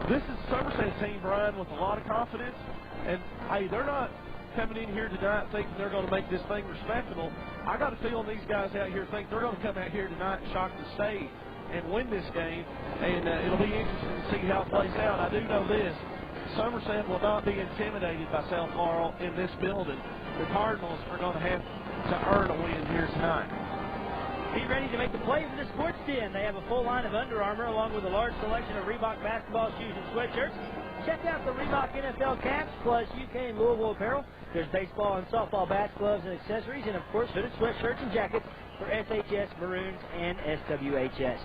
This is Somerset team, Brian, with a lot of confidence. And, hey, they're not coming in here tonight thinking they're going to make this thing respectable. I got a feeling these guys out here think they're going to come out here tonight and shock the state and win this game. And it'll be interesting to see how it plays out. I do know this. Somerset will not be intimidated by South Laurel in this building. The Cardinals are going to have to earn a win here tonight. Be ready to make the play for the Sports Den. They have a full line of Under Armour along with a large selection of Reebok basketball shoes and sweatshirts. Check out the Reebok NFL caps plus UK and Louisville apparel. There's baseball and softball bats, gloves, and accessories, and of course hooded sweatshirts and jackets for SHS, Maroons, and SWHS.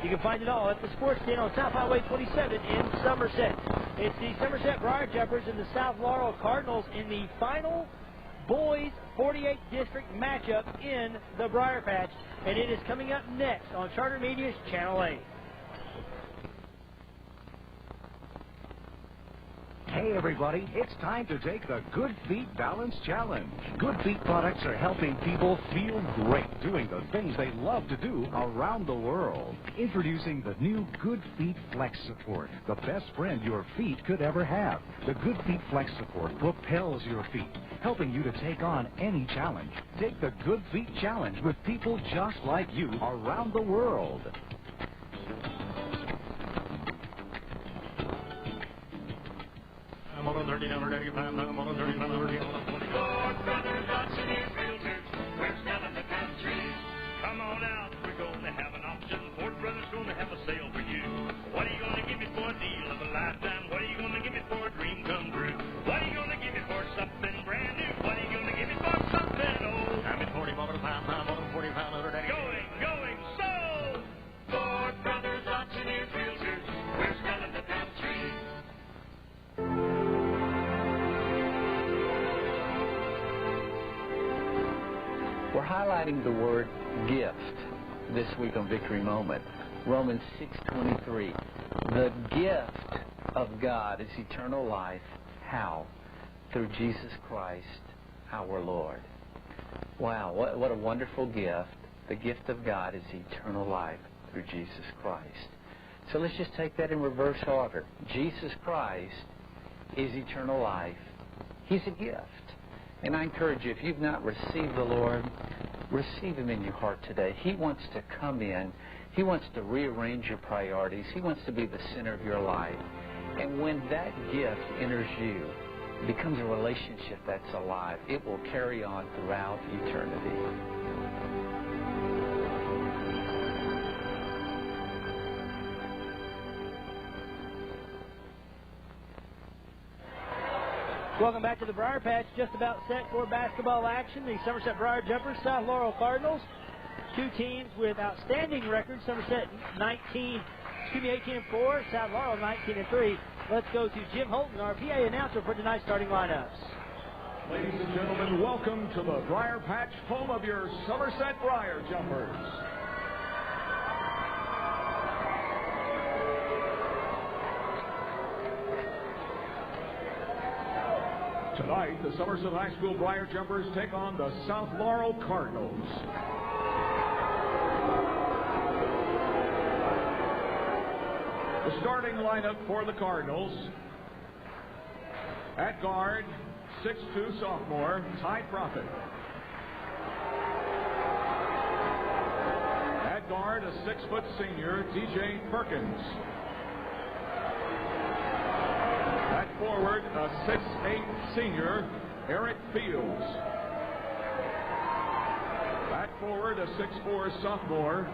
You can find it all at the Sports Den on South Highway 27 in Somerset. It's the Somerset Briar Jumpers and the South Laurel Cardinals in the final boys 48th district matchup in the Briar Patch, and it is coming up next on Charter Media's Channel 8. Hey everybody, it's time to take the Good Feet Balance Challenge. Good Feet products are helping people feel great doing the things they love to do around the world. Introducing the new Good Feet Flex Support, the best friend your feet could ever have. The Good Feet Flex Support propels your feet, helping you to take on any challenge. Take the Good Feet Challenge with people just like you around the world. I'm on 39, I'm on 39, Come on out, we're going to have an auction. Ford Brothers going to have a sale for you. What are you going to give me for a deal of a lifetime? What are you going to give me for a dream come true? What are you going to give me for something brand new? What are you going to give me for something old? I'm at 40 miles a time, I'm on 4500. Going, sold! Ford Brothers Auctioneers Realtors, we're selling the country. We're highlighting the word gift this week on Victory Moment. Romans 6:23. The gift of God is eternal life. How? Through Jesus Christ, our Lord. Wow, what a wonderful gift. The gift of God is eternal life through Jesus Christ. So let's just take that in reverse order. Jesus Christ is eternal life. He's a gift. And I encourage you, if you've not received the Lord, receive Him in your heart today. He wants to come in. He wants to rearrange your priorities. He wants to be the center of your life. And when that gift enters you, it becomes a relationship that's alive. It will carry on throughout eternity. Welcome back to the Briar Patch. Just about set for basketball action. The Somerset Briar Jumpers, South Laurel Cardinals. Two teams with outstanding records. Somerset 18-4. South Laurel 19-3. Let's go to Jim Holton, our PA announcer for tonight's starting lineups. Ladies and gentlemen, welcome to the Briar Patch, home of your Somerset Briar Jumpers. Tonight, the Somerset High School Briar Jumpers take on the South Laurel Cardinals. The starting lineup for the Cardinals. At guard, 6'2" sophomore, Ty Profit. At guard, a 6-foot senior, DJ Perkins. At forward, a 6'8" senior, Eric Fields. At forward, a 6'4" sophomore,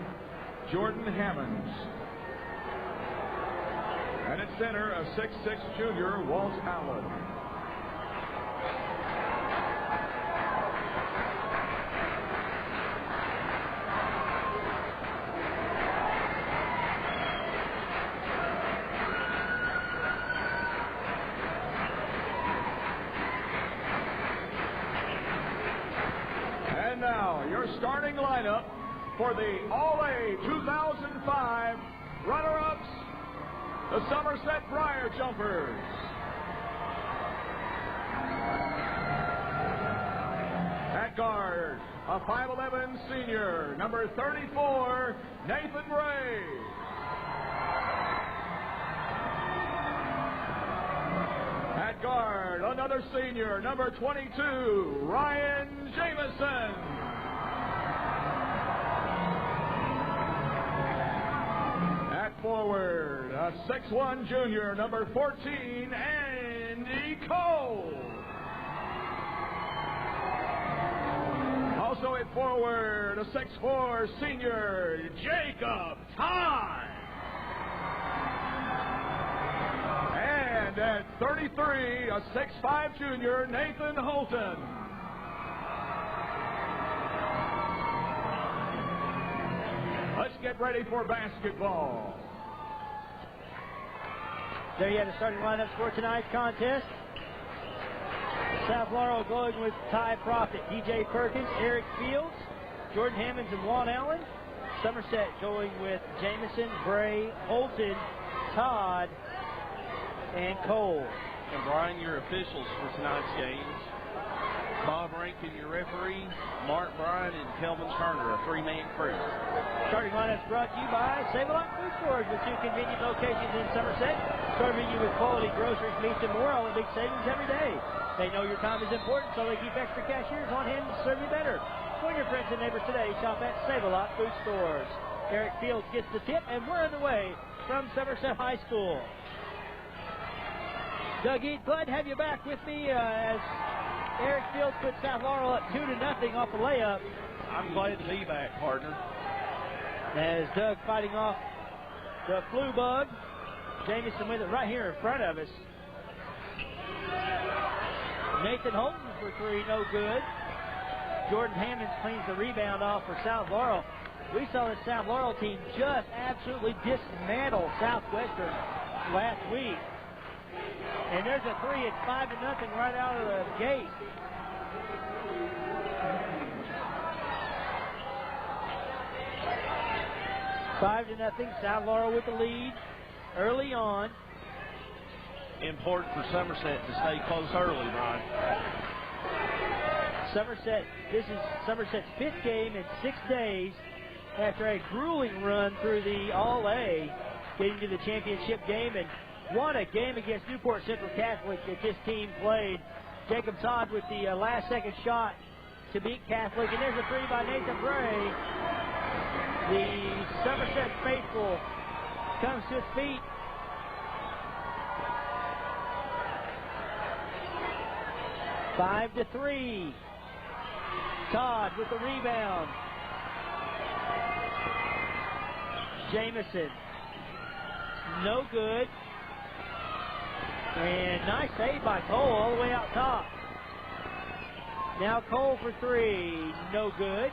Jordan Hammonds. And at center, a 6'6" junior, Walt Allen. And now, your starting lineup for the All-A 2005 runner-ups, the Somerset Briar Jumpers. At guard, a 5'11" senior, number 34, Nathan Ray. another senior, number 22, Ryan Jamison. At forward, a 6'1 junior, number 14, Andy Cole. Also at forward, a 6'4 senior, Jacob Todd. And at 33, a 6'5 junior, Nathan Holton. Let's get ready for basketball. There you have the starting lineups for tonight's contest. South Laurel going with Ty Profit, DJ Perkins, Eric Fields, Jordan Hammonds, and Juan Allen. Somerset going with Jamison, Bray, Holton, Todd, and Cole. And Brian, your officials for tonight's games. Bob Rankin, your referee. Mark Bryan and Kelvin Turner, a three-man crew. Starting lineups brought to you by Save-A-Lot Food Stores with 2 convenient locations in Somerset. Store menu with quality groceries, meats, and more, all the big savings every day. They know your time is important, so they keep extra cashiers on hand to serve you better. Join your friends and neighbors today. Shop at Save-A-Lot Food Stores. Eric Fields gets the tip, and we're on the way from Somerset High School. Doug Eade, glad to have you back with me as Eric Fields put South Laurel up 2-0 off a layup. I'm glad to be back, partner. As Doug fighting off the flu bug. Jamison with it right here in front of us. Nathan Holton for 3, no good. Jordan Hammonds cleans the rebound off for South Laurel. We saw the South Laurel team just absolutely dismantle Southwestern last week. And there's a 3 at 5-0 right out of the gate. Five to nothing. South Laurel with the lead early on. Important for Somerset to stay close early, Ron. Somerset, this is Somerset's 5th game in 6 days after a grueling run through the All-A, getting to the championship game, and what a game against Newport Central Catholic that this team played. Jacob Todd with the last-second shot to beat Catholic, and there's a 3 by Nathan Bray. The Somerset faithful comes to his feet. Five to 3. Todd with the rebound. Jamison. No good. And nice save by Cole all the way out top. Now Cole for 3. No good.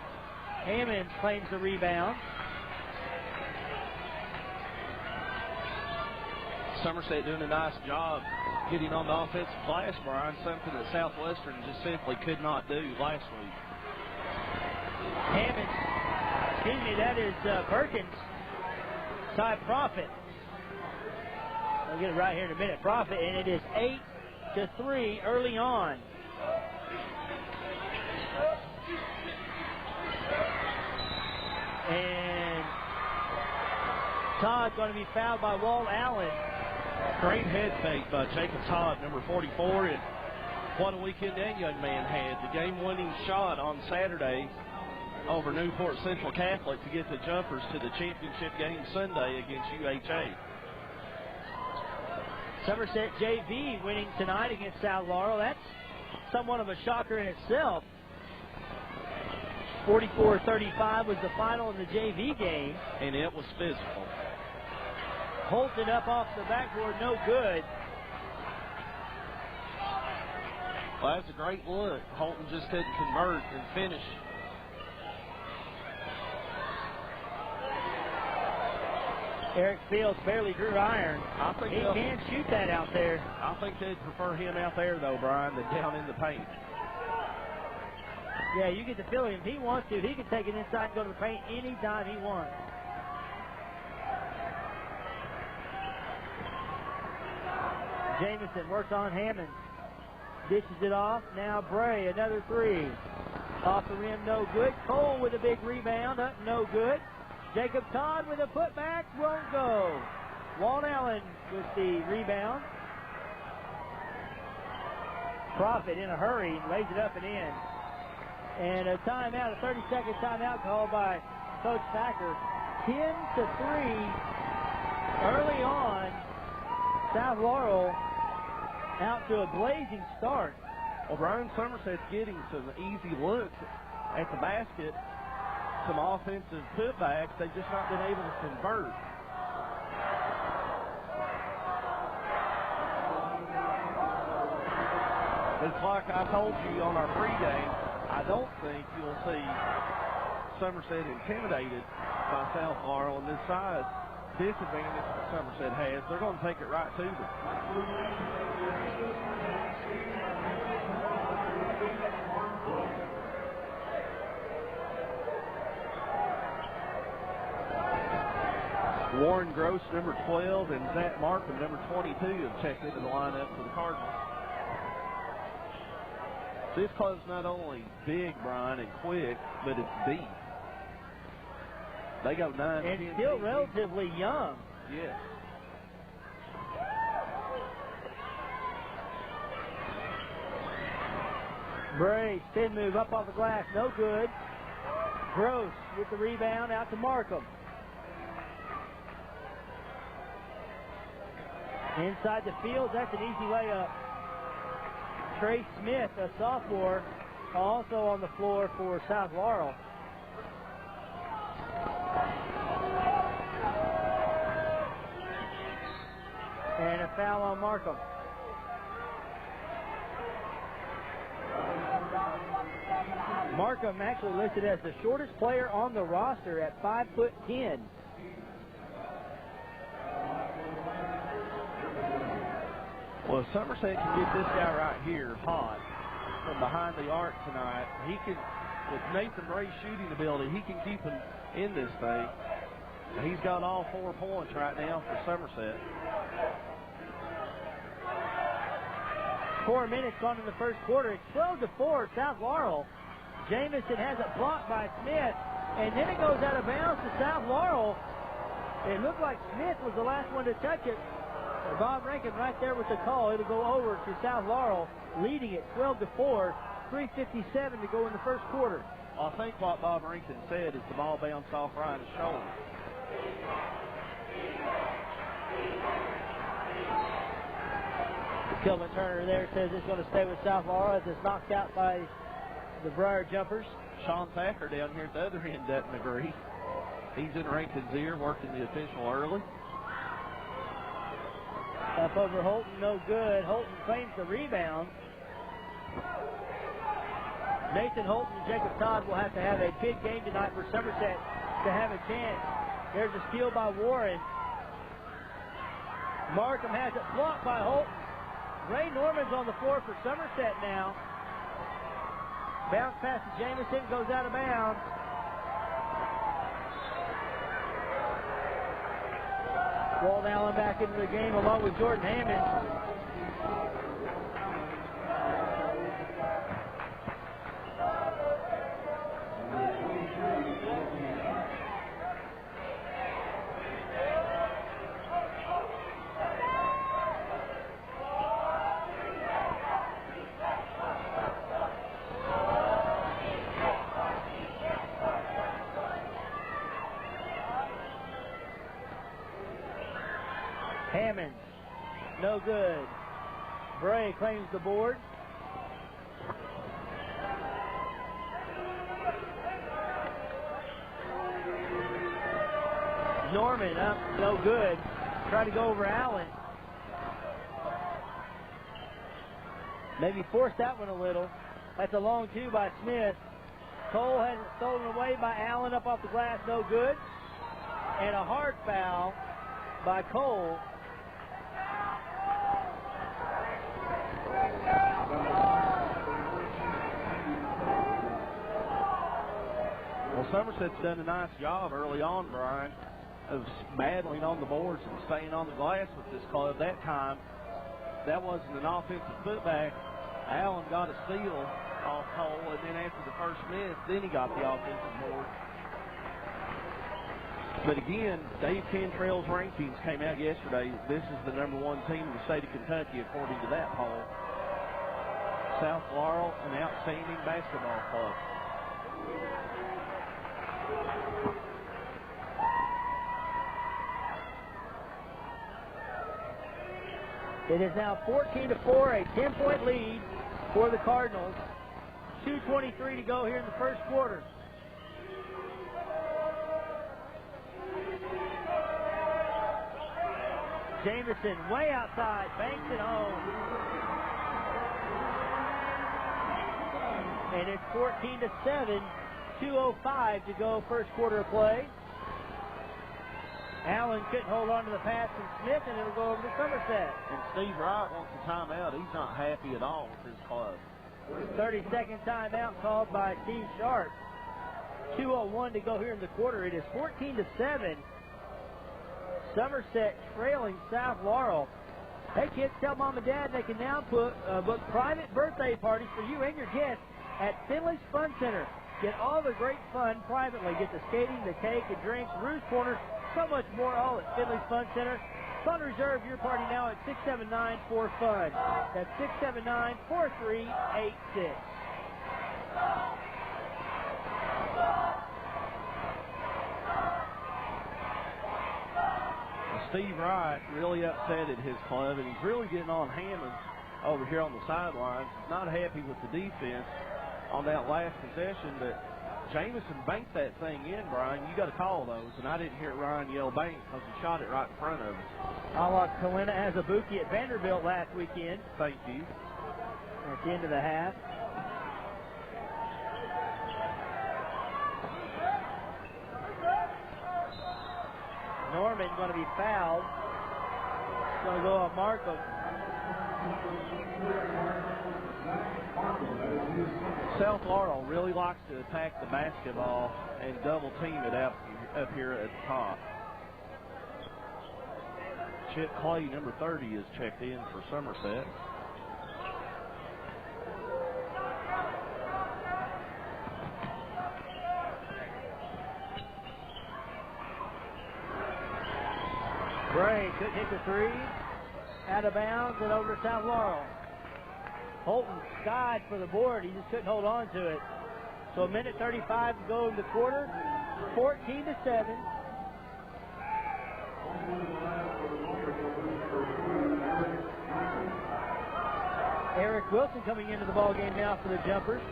Hammonds claims the rebound. Somerset doing a nice job getting on the offensive glass, Brian, something that Southwestern just simply could not do last week. Hammonds, excuse me, that is Perkins. Ty Profit. I'll get it right here in a minute. Profit, and it is 8 to 3 early on. And Todd going to be fouled by Walt Allen. Great head fake by Jacob Todd, number 44, and what a weekend that young man had. The game-winning shot on Saturday over Newport Central Catholic to get the Jumpers to the championship game Sunday against UHA. Somerset JV winning tonight against South Laurel. That's somewhat of a shocker in itself. 44-35 was the final in the JV game. And it was physical. Holton up off the backboard, no good. Well, that's a great look. Holton just couldn't convert and finish. Eric Fields barely drew iron. I think he can shoot that out there. I think they'd prefer him out there, though, Brian, than down in the paint. Yeah, you get the feeling if he wants to, he can take it inside and go to the paint anytime he wants. Jamison works on Hammond. Dishes it off. Now Bray, another 3. Off the rim, no good. Cole with a big rebound, up, no good. Jacob Todd with a putback, won't go. Walt Allen with the rebound. Profit in a hurry, lays it up and in. And a timeout, a 30-second timeout called by Coach Thacker. 10-3 early on. South Laurel out to a blazing start. Well, Brian Somerset's getting some easy looks at the basket, some offensive putbacks. They've just not been able to convert. It's like I told you on our pregame, I don't think you'll see Somerset intimidated by South Laurel on this side. Disadvantage that Somerset has, they're going to take it right to them. Warren Gross, number 12, and Zach Markham, number 22, have checked into the lineup for the Cardinals. This club's not only big, Brian, and quick, but it's deep. They go 9, and 10, still 10, relatively young. Yes. Bray, spin move up off the glass, no good. Gross with the rebound out to Markham. Inside the field, that's an easy layup. Trey Smith, a sophomore, also on the floor for South Laurel. And a foul on Markham. Markham actually listed as the shortest player on the roster at 5'10". Well, if Somerset can get this guy right here hot from behind the arc tonight, he can, with Nathan Bray's shooting ability, he can keep him in this thing. He's got all 4 points right now for Somerset. 4 minutes gone in the first quarter. It's 12-4, South Laurel. Jamison has it blocked by Smith, and then it goes out of bounds to South Laurel. It looked like Smith was the last one to touch it. Bob Rankin right there with the call. It'll go over to South Laurel, leading it 12-4, 3:57 to go in the first quarter. Well, I think what Bob Rankin said is the ball bounced off Ryan's shoulder. Kelvin Turner there says it's going to stay with South Laurel as it's knocked out by the Briar Jumpers. Sean Thacker down here at the other end doesn't agree. He's in Rankin's ear, working the official early. Up over Holton, no good. Holton claims the rebound. Nathan Holton and Jacob Todd will have to have a big game tonight for Somerset to have a chance. There's a steal by Warren. Markham has it blocked by Holton. Ray Norman's on the floor for Somerset now. Bounce pass to Jamison, goes out of bounds. Walt Allen back into the game along with Jordan Hammond. Hammond, no good. Bray claims the board. Norman up, no good. Try to go over Allen. Maybe forced that one a little. That's a long two by Smith. Cole has it stolen away by Allen up off the glass, no good. And a hard foul by Cole. Well, Somerset's done a nice job early on, Brian, of battling on the boards and staying on the glass with this club. That time, that wasn't an offensive putback. Allen got a steal off Cole, and then after the first miss, then he got the offensive board. But again, Dave Cantrell's rankings came out yesterday. This is the #1 team in the state of Kentucky, according to that poll. South Laurel, an outstanding basketball club. It is now 14-4, a 10-point lead for the Cardinals. 2:23 to go here in the first quarter. Jamison way outside, banks it home. And it's 14-7, 2:05 to go first quarter of play. Allen couldn't hold on to the pass from Smith, and it'll go over to Somerset. And Steve Wright wants a timeout. He's not happy at all with his club. 30-second timeout called by Steve Sharp. 2:01 to go here in the quarter. It is 14-7. Somerset trailing South Laurel. Hey kids, tell mom and dad they can now book private birthday parties for you and your guests at Finley's Fun Center. Get all the great fun privately. Get the skating, the cake, the drinks, Rouge Corner, so much more, all at Finley's Fun Center. Fun reserve your party now at 679-4FUN. That's 679-4386. Steve Wright really upset at his club, and he's really getting on Hammond over here on the sidelines. He's not happy with the defense on that last possession, but Jamison banked that thing in, Brian. You got to call those, and I didn't hear Ryan yell bank because he shot it right in front of us. A la Kalina Azubuike at Vanderbilt last weekend. Thank you. At the end of the half. Norman going to be fouled. It's going to go on Markham. South Laurel really likes to attack the basketball and double team it up here at the top. Chip Clay, number 30, is checked in for Somerset. Bray couldn't hit the three. Out of bounds and over to South Laurel. Holton skied for the board. He just couldn't hold on to it. So a minute 35 to go in the quarter. 14-7. Eric Wilson coming into the ball game now for the Jumpers.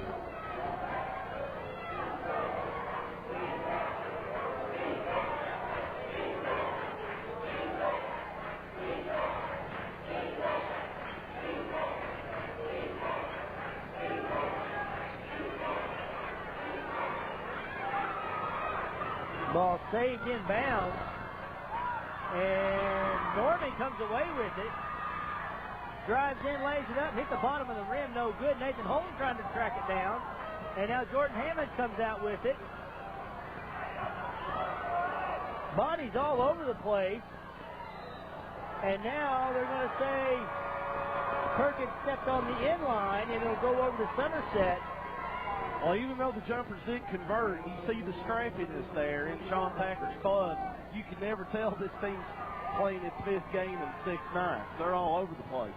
Ball saved in bounds, and Norman comes away with it. Drives in, lays it up, hit the bottom of the rim, no good. Nathan Holton trying to track it down, and now Jordan Hammond comes out with it. Bodies all over the place, and now they're going to say Perkins stepped on the end line, and it'll go over to Somerset. Well, even though the Jumpers didn't convert, you see the scrappiness there in Sean Packer's club. You can never tell this team's playing its fifth game in 6 nights. They're all over the place.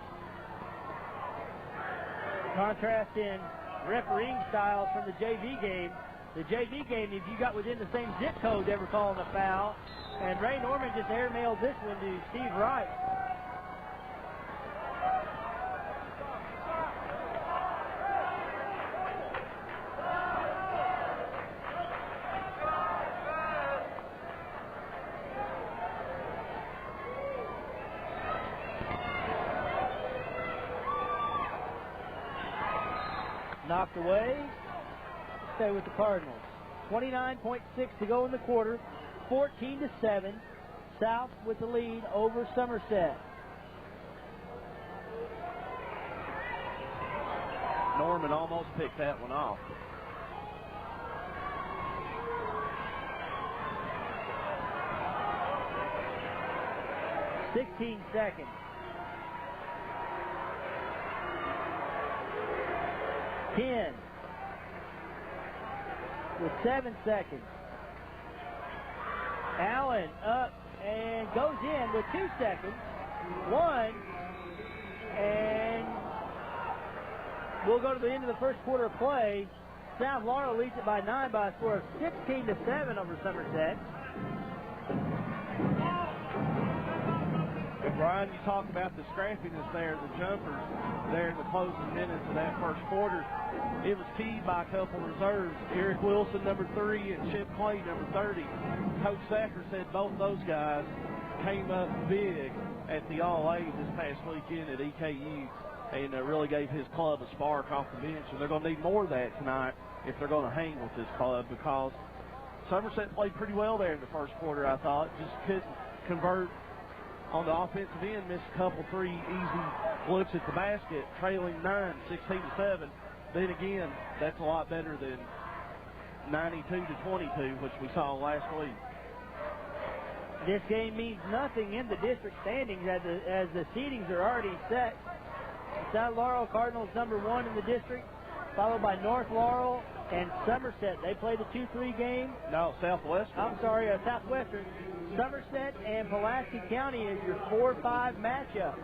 Contrast in refereeing styles from the JV game. The JV game, if you got within the same zip code, they were calling a foul. And Ray Norman just airmailed this one to Steve Wright. Knocked away. Stay with the Cardinals. 29.6 to go in the quarter. 14-7. South with the lead over Somerset. Norman almost picked that one off. $16 seconds. 10 with 7 seconds. Allen up and goes in with 2 seconds. 1 and we'll go to the end of the first quarter of play. South Laurel leads it by 9 by a score of 16-7 over Somerset. And Brian, you talk about the scrappiness there, the jumpers there in the closing minutes of that first quarter. It was keyed by a couple reserves, Eric Wilson, number 3, and Chip Clay, number 30. Coach Sacker said both those guys came up big at the All-A this past weekend at EKU and really gave his club a spark off the bench. And they're going to need more of that tonight if they're going to hang with this club, because Somerset played pretty well there in the first quarter, I thought. Just couldn't convert on the offensive end, missed a couple 3 easy looks at the basket, trailing 9, 16-7. Then again, that's a lot better than 92-22, which we saw last week. This game means nothing in the district standings as the seedings are already set. South Laurel Cardinals number 1 in the district, followed by North Laurel and Somerset. They play the 2-3 game. No, Southwestern. I'm sorry, Southwestern. Somerset and Pulaski County is your 4-5 matchup.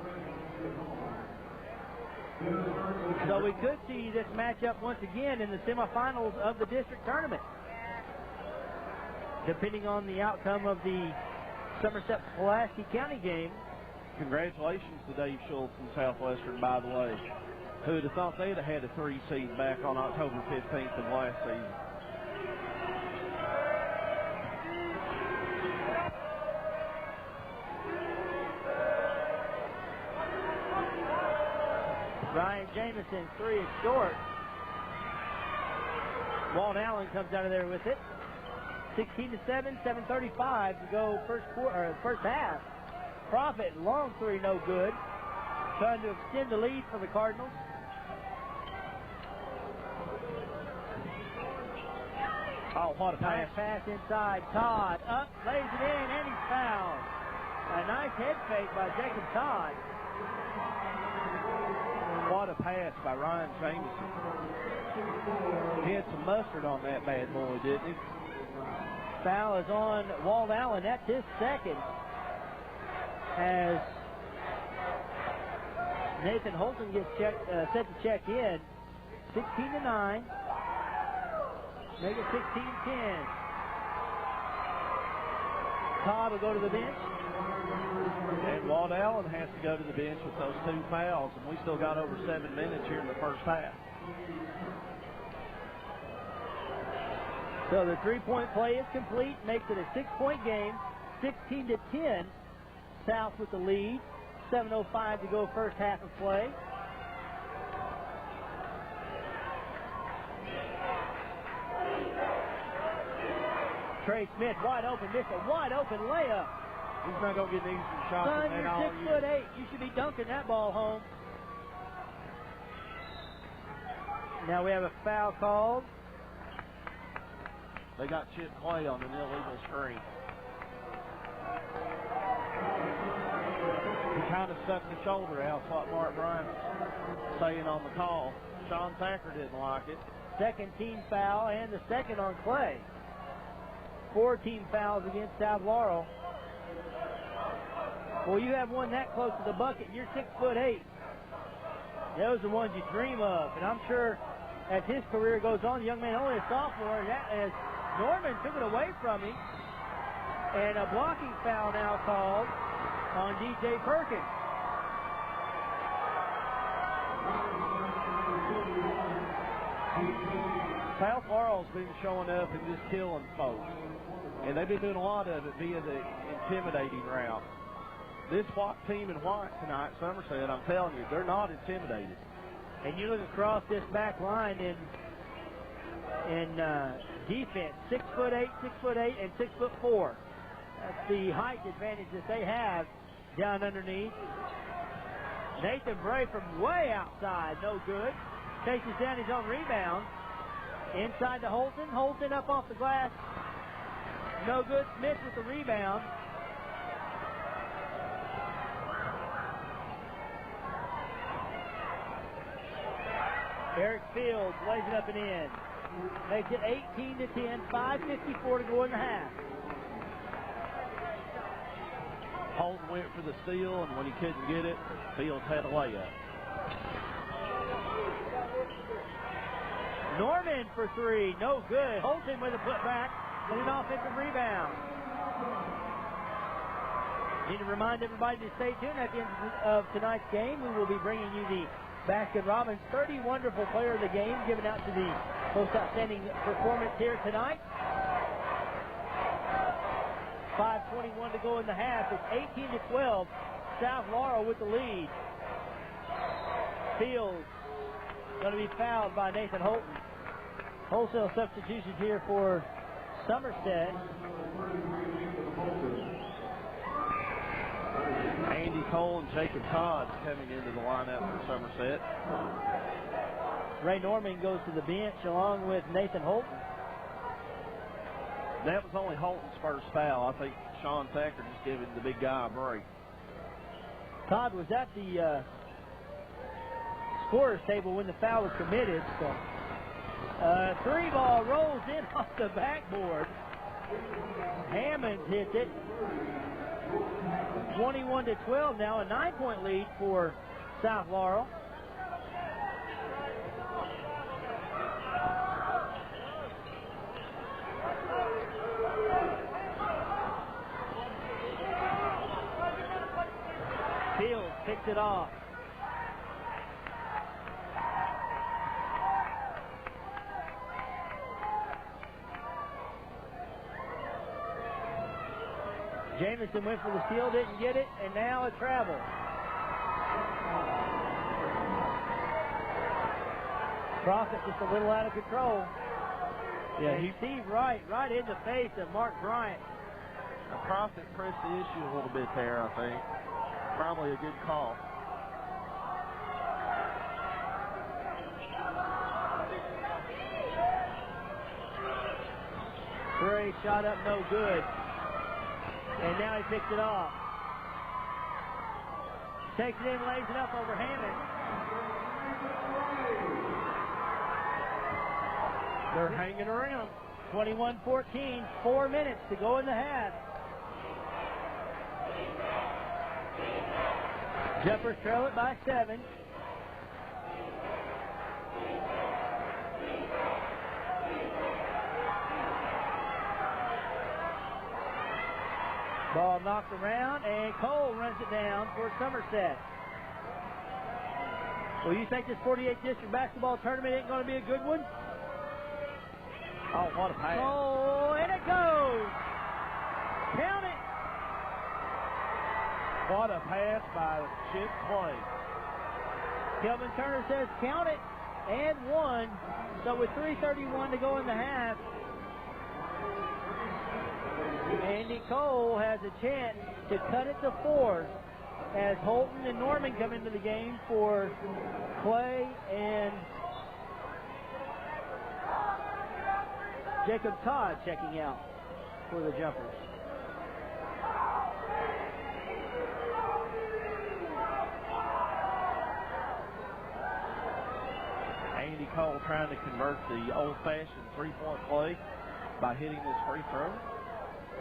So we could see this matchup once again in the semifinals of the district tournament, depending on the outcome of the Somerset-Pulaski County game. Congratulations to Dave Schultz and Southwestern, by the way. Who would have thought they'd have had a 3 seed back on October 15th of last season? Ryan Jameson's 3 is short. Walt Allen comes out of there with it. 16-7, 7:35 to go first half. Profit, long 3, no good. Trying to extend the lead for the Cardinals. Oh, what a pass. Nice pass inside. Todd up, lays it in, and he's fouled. A nice head fake by Jacob Todd. What a pass by Ryan Jameson. He had some mustard on that bad boy, didn't he? Foul is on Walt Allen. That's his second. As Nathan Holton gets set to check in. 16-9. Make it 16-10. Todd will go to the bench. And Walt Allen has to go to the bench with those 2 fouls, and we still got over 7 minutes here in the first half. So the 3-point play is complete, makes it a 6-point game, 16-10. South with the lead, 7:05 to go first half of play. Trey Smith wide open, missed a wide open layup. He's not going to get an easy shot Son, from that you're all 6'8". You should be dunking that ball home. Now we have a foul called. They got Chip Clay on an illegal screen. He kind of stuck the shoulder out, what Mark Bryant saying on the call. Sean Thacker didn't like it. Second team foul and the second on Clay. 4 team fouls against South Laurel. Well, you have one that close to the bucket, you're 6'8". Those are the ones you dream of. And I'm sure as his career goes on, the young man only a sophomore, as Norman took it away from him. And a blocking foul now called on DJ Perkins. South Laurel's been showing up and just killing folks. And they've been doing a lot of it via the intimidating route. This team in white tonight, Somerset, I'm telling you, they're not intimidated. And you look across this back line in defense, 6'8", 6'8", and 6'4". That's the height advantage that they have down underneath. Nathan Bray from way outside, no good. Chases down his own rebound. Inside to Holton. Holton up off the glass. No good. Smith with the rebound. Eric Fields lays it up and in. Makes it 18-10, 5:54 to go in the half. Holton went for the steal, and when he couldn't get it, Fields had a layup. Norman for three, no good. Holton with a putback and an offensive rebound. Need to remind everybody to stay tuned. At the end of tonight's game, we will be bringing you the Baskin-Robbins 30 Wonderful Player of the Game, given out to the most outstanding performance here tonight. 5:21 to go in the half. It's 18-12. South Laurel with the lead. Fields going to be fouled by Nathan Holton. Wholesale substitutions here for Somerset. Andy Cole and Jacob Todd coming into the lineup for Somerset. Ray Norman goes to the bench along with Nathan Holton. That was only Holton's first foul. I think Sean Thacker just giving the big guy a break. Todd was at the scorer's table when the foul was committed. So, three ball rolls in off the backboard. Hammond hits it. 21-12 now, a 9-point lead for South Laurel. Fields picks it off. Jamison went for the steal, didn't get it, and now a travel. Profit just a little out of control. Yeah, he sees right in the face of Mark Bryant. Profit pressed the issue a little bit there, I think. Probably a good call. Gray shot up, no good. And now he picks it off. Takes it in, lays it up over Hammond. They're hanging around. 21-14, 4 minutes to go in the half. Jumpers trail it by 7. Ball knocked around, and Cole runs it down for Somerset. Well, you think this 48th District basketball tournament ain't going to be a good one? Oh, what a pass. Oh, and it goes. Count it. What a pass by Chip Clay. Kelvin Turner says count it, and one. So with 3:31 to go in the half, Andy Cole has a chance to cut it to 4 as Holton and Norman come into the game for Clay and Jacob Todd checking out for the Jumpers. Andy Cole trying to convert the old-fashioned three-point play by hitting this free throw.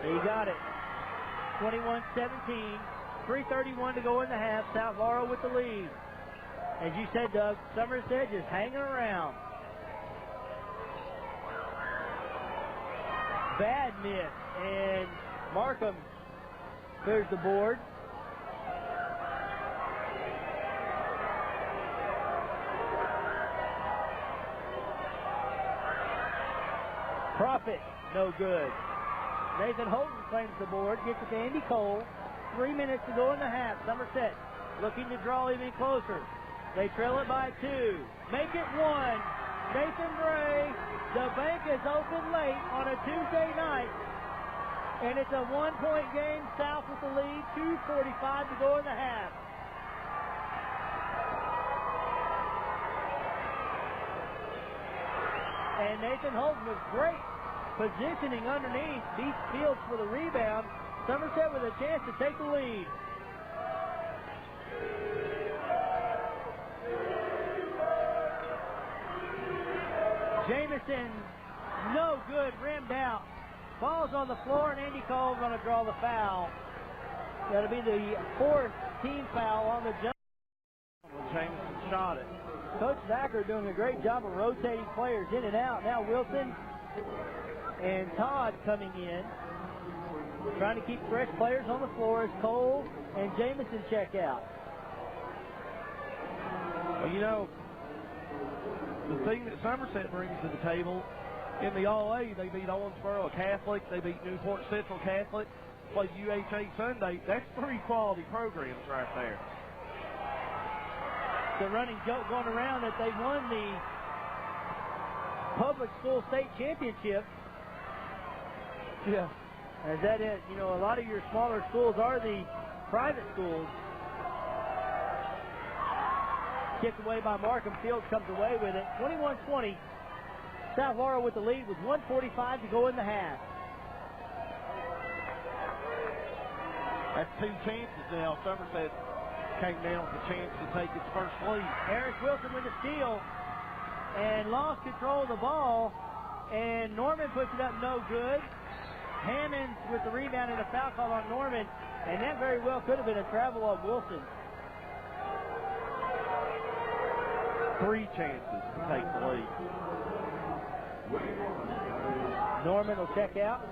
He got it. 21-17. 3:31 to go in the half. South Laurel with the lead. As you said, Doug, Somerset just hanging around. Bad miss. And Markham clears the board. Profit, no good. Nathan Holton claims the board, gets it to Andy Cole. 3 minutes to go in the half. Somerset looking to draw even closer. They trail it by 2. Make it 1. Nathan Gray, the bank is open late on a Tuesday night. And it's a 1-point game. South with the lead. 2:45 to go in the half. And Nathan Holton with great positioning underneath. Beats Fields for the rebound. Somerset with a chance to take the lead. Jamison, no good, rimmed out. Ball's on the floor, and Andy Cole's going to draw the foul. That'll be the 4th team foul on the jump. Well, Jamison shot it. Coach Thacker doing a great job of rotating players in and out. Now Wilson and Todd coming in, trying to keep fresh players on the floor as Cole and Jamison check out. Well, you know, the thing that Somerset brings to the table, in the All-A, they beat Owensboro Catholic, they beat Newport Central Catholic, played UHA Sunday. That's 3 quality programs right there. The running joke going around that they won the public school state championship. Yeah. Is that it? You know, a lot of your smaller schools are the private schools. Kicked away by Markham. Fields comes away with it. 21-20. South Laurel with the lead with 1:45 to go in the half. That's 2 chances now. Somerset came down with a chance to take its first lead. Eric Wilson with the steal and lost control of the ball. And Norman puts it up no good. Hammonds with the rebound and a foul call on Norman. And that very well could have been a travel of Wilson. 3 chances to take the lead. Norman will check out.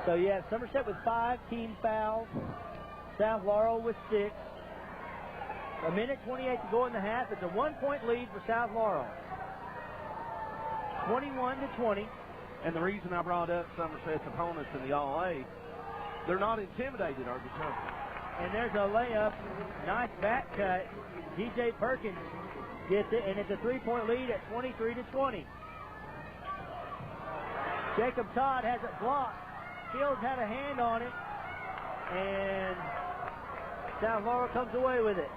So you have Somerset with 5 team fouls. South Laurel with 6. 1:28 to go in the half. It's a 1-point lead for South Laurel. 21-20. And the reason I brought up Somerset's opponents in the All-A, they're not intimidated or determined. And there's a layup. Nice back cut. DJ Perkins gets it, and it's a 3-point lead at 23-20. Jacob Todd has it blocked. Fields had a hand on it, and South Laurel comes away with it.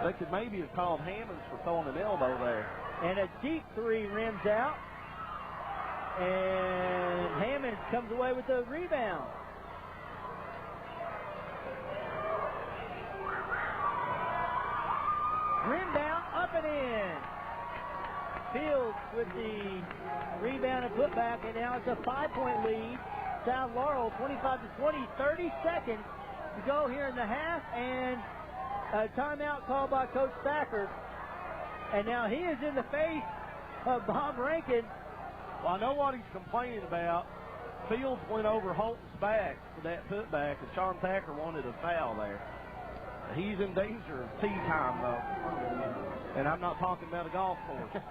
They could maybe have called Hammonds for throwing an elbow there. And a deep 3 rims out, and Hammonds comes away with the rebound. Rim down, up and in. Fields with the rebound and putback, and now it's a 5-point lead. South Laurel 25-20, 30 seconds to go here in the half, and a timeout called by Coach Thacker. And now he is in the face of Bob Rankin. Well, I know what he's complaining about. Fields went over Holton's back for that putback, and Sean Thacker wanted a foul there. He's in danger of tea time, though. And I'm not talking about a golf course.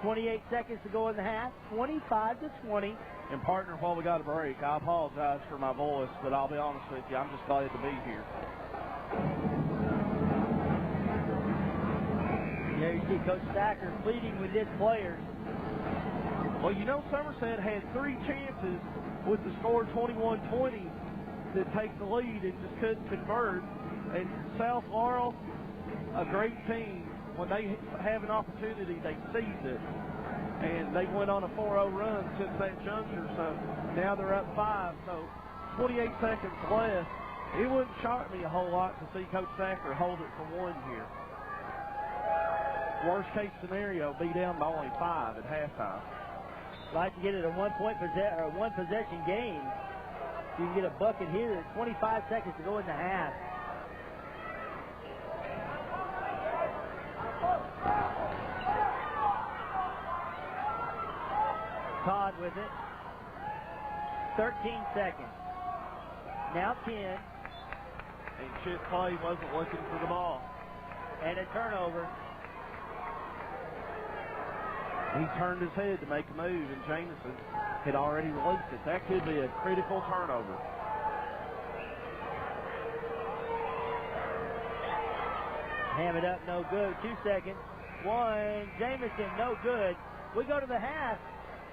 28 seconds to go in the half, 25-20. And, partner, while we got a break, I apologize for my voice, but I'll be honest with you, I'm just glad to be here. There you see Coach Thacker pleading with his players. Well, you know, Somerset had 3 chances with the score 21-20 to take the lead and just couldn't convert. And South Laurel, a great team, when they have an opportunity, they seize it. And they went on a 4-0 run since that juncture, so now they're up 5. So 28 seconds left. It wouldn't shock me a whole lot to see Coach Thacker hold it for 1 here. Worst case scenario, be down by only 5 at halftime. Like to get it a 1 possession game. You can get a bucket here. There's 25 seconds to go in the half. Todd with it. 13 seconds. Now 10. And Chip Clay wasn't looking for the ball. And a turnover. He turned his head to make a move, and Jamison had already released it. That could be a critical turnover. Ham it up, no good. 2 seconds. 1. Jamison, no good. We go to the half.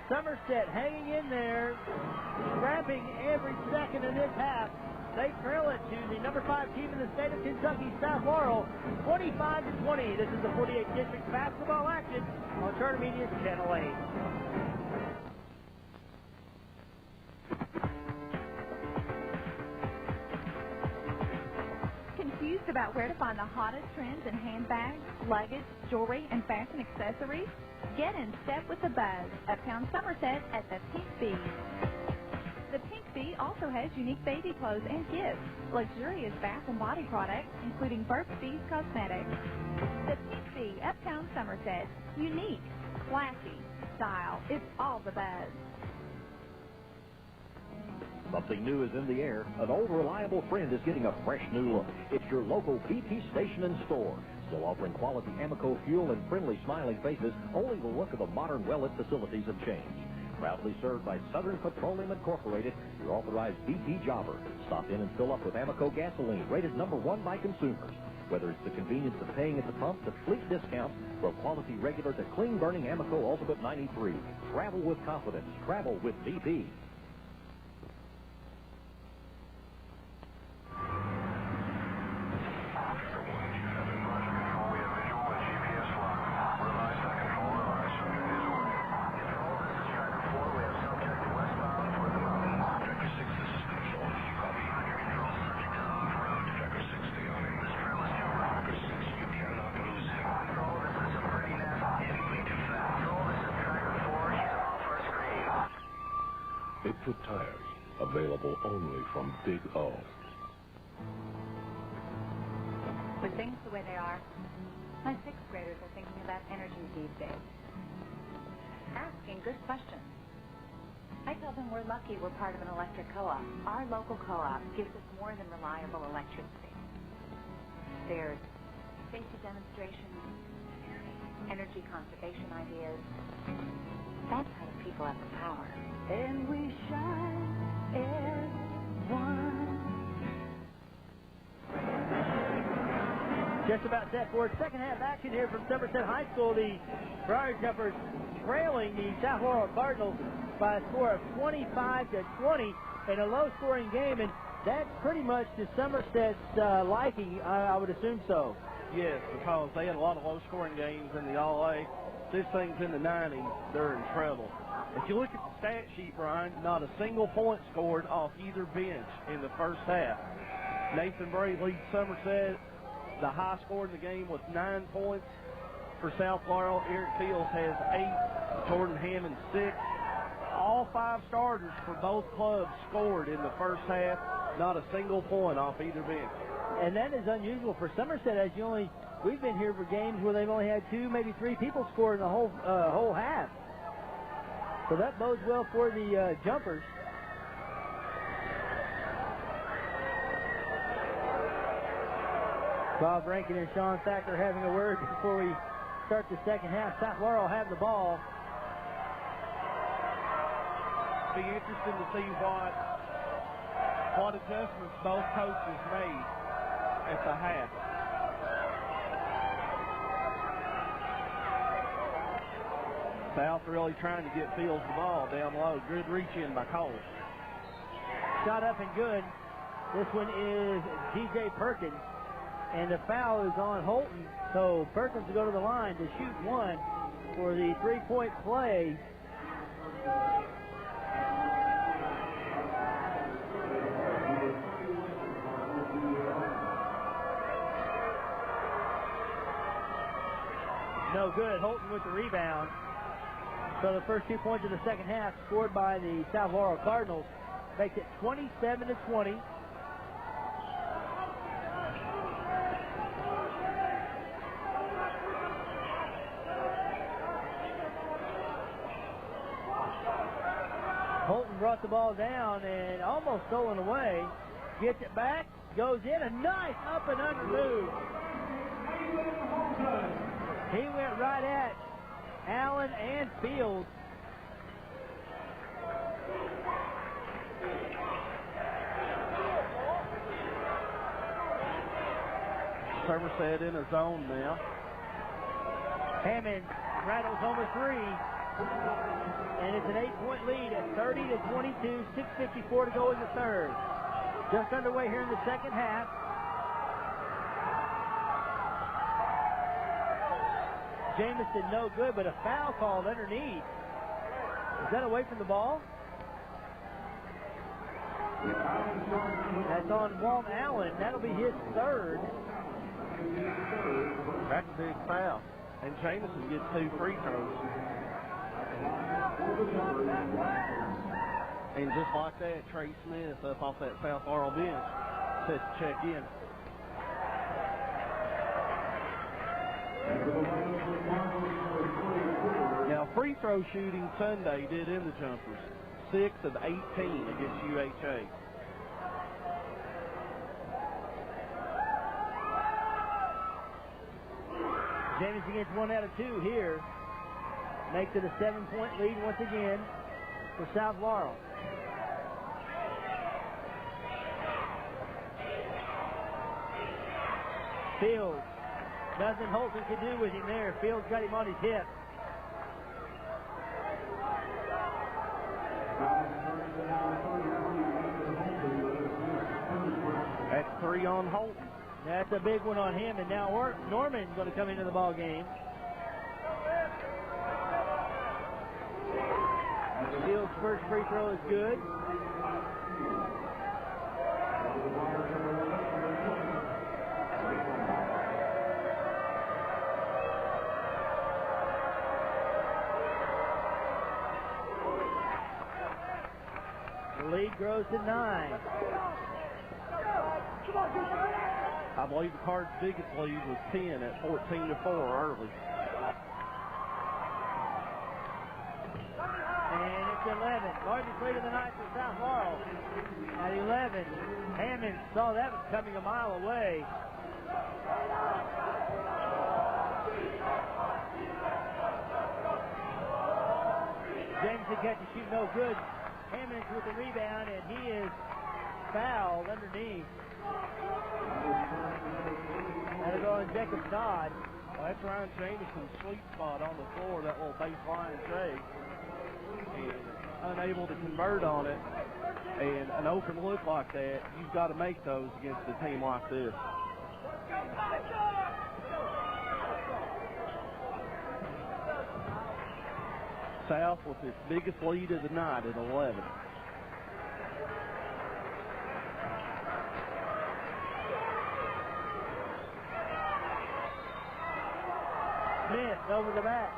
Somerset hanging in there, scrapping every second of this half. They trail it to the number 5 team in the state of Kentucky, South Laurel, 25-20. This is the 48th District basketball action on Turner Media's Channel 8. Confused about where to find the hottest trends in handbags, luggage, jewelry, and fashion accessories? Get in step with the buzz. Uptown Somerset at the Pink Bee. The Pink Bee also has unique baby clothes and gifts, luxurious bath and body products, including Burt's Bees Cosmetics. The Pink Bee, Uptown Somerset. Unique, classy, style. It's all the buzz. Something new is in the air. An old reliable friend is getting a fresh new look. It's your local BP station and store. Still offering quality Amoco fuel and friendly smiling faces, only the look of the modern well-lit facilities have changed. Proudly served by Southern Petroleum Incorporated, your authorized BP jobber. Stop in and fill up with Amoco gasoline, rated #1 by consumers. Whether it's the convenience of paying at the pump to fleet discounts, from quality regular to clean-burning Amoco Ultimate 93. Travel with confidence. Travel with BP. Bigfoot tires, available only from Big O. With things the way they are, my sixth graders are thinking about energy these days. Asking good questions. I tell them we're lucky we're part of an electric co-op. Our local co-op gives us more than reliable electricity. There's safety demonstrations, energy conservation ideas. That's how the people have the power. And we shine as one. Just about set for second half action here from Somerset High School. The Briar Jumpers trailing the South Laurel Cardinals by a score of 25-20 in a low-scoring game, and that's pretty much to Somerset's liking. I would assume so. Yes, because they had a lot of low-scoring games in the All-A. This thing's in the 90s. They're in trouble. If you look at the stat sheet, Brian, not a single point scored off either bench in the first half. Nathan Bray leads Somerset, the high score in the game, with 9 points. For South Laurel, Eric Fields has 8, Jordan Hammond 6. All 5 starters for both clubs scored in the first half. Not a single point off either bench. And that is unusual for Somerset, as we've been here for games where they've only had 2, maybe 3 people score in the whole half. So that bodes well for the Jumpers. Bob Rankin and Sean Thacker having a word before we start the second half. South Laurel have the ball. Be interesting to see what adjustments both coaches made at the half. South really trying to get Fields the ball down low. Good reach in by Cole. Shot up and good. This one is DJ Perkins. And the foul is on Holton. So Perkins will go to the line to shoot 1 for the 3-point play. No good. Holton with the rebound. So the first 2 points of the second half scored by the South Laurel Cardinals makes it 27-20. Holton brought the ball down and almost stolen away. Gets it back, goes in, a nice up and under move. He went right at Allen and Fields. Somerset in a zone now. Hammond rattles home a 3. And it's an 8-point lead at 30-22, 6:54 to go in the third. Just underway here in the second half. Jamison no good, but a foul called underneath. Is that away from the ball? That's on Walt Allen. That'll be his third. That's a big foul. And Jamison gets 2 free throws. And just like that, Trey Smith up off that South Laurel bench set to check in. Now, free throw shooting Sunday did in the Jumpers. 6 of 18 against UHA. Jamison gets 1 out of 2 here. Makes it a 7-point lead once again for South Laurel. Fields. Nothing Holton can do with him there. Fields got him on his hip. That's 3 on Holton. That's a big one on him, and now Norman's going to come into the ball game. Fields' first free throw is good. The lead grows to 9. I believe the Cards' biggest lead was 10 at 14-4 early. And it's 11. Largest lead of the night for South Laurel. At 11, Hammond saw that was coming a mile away. Jameson catches shoot no good. Hammond with the rebound, and he is fouled underneath. That'll go on Jacob Dodd. Well, that's Ryan Jameson's sweet spot on the floor, that little baseline shake. And unable to convert on it. And an open look like that, you've got to make those against a team like this. South with its biggest lead of the night at 11. Smith over the back.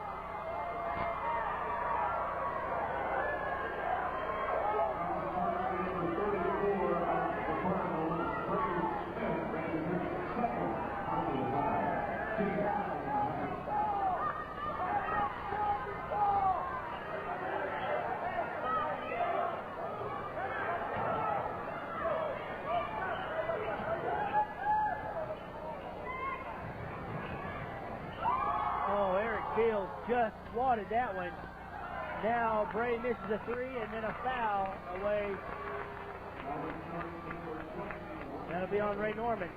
Fields just swatted that one. Now Bray misses a 3 and then a foul away. That'll be on Ray Norman.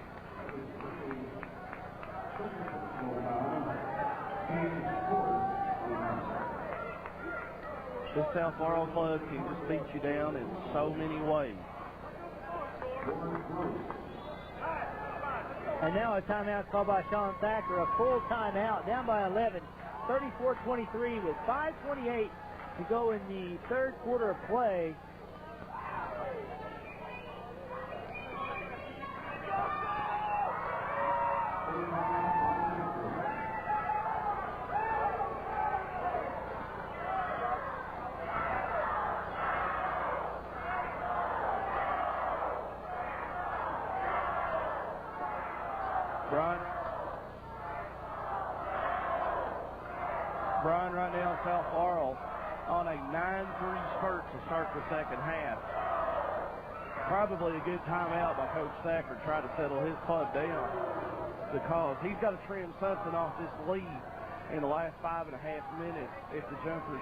This South Laurel club can just beat you down in so many ways. And now a timeout called by Sean Thacker, a full timeout, down by 11, 34-23 with 5:28 to go in the third quarter of play. Brian right now, South Laurel on a 9-3 spurt to start the second half. Probably a good timeout by Coach Thacker to try to settle his club down, because he's got to trim something off this lead in the last 5.5 minutes if the Jumpers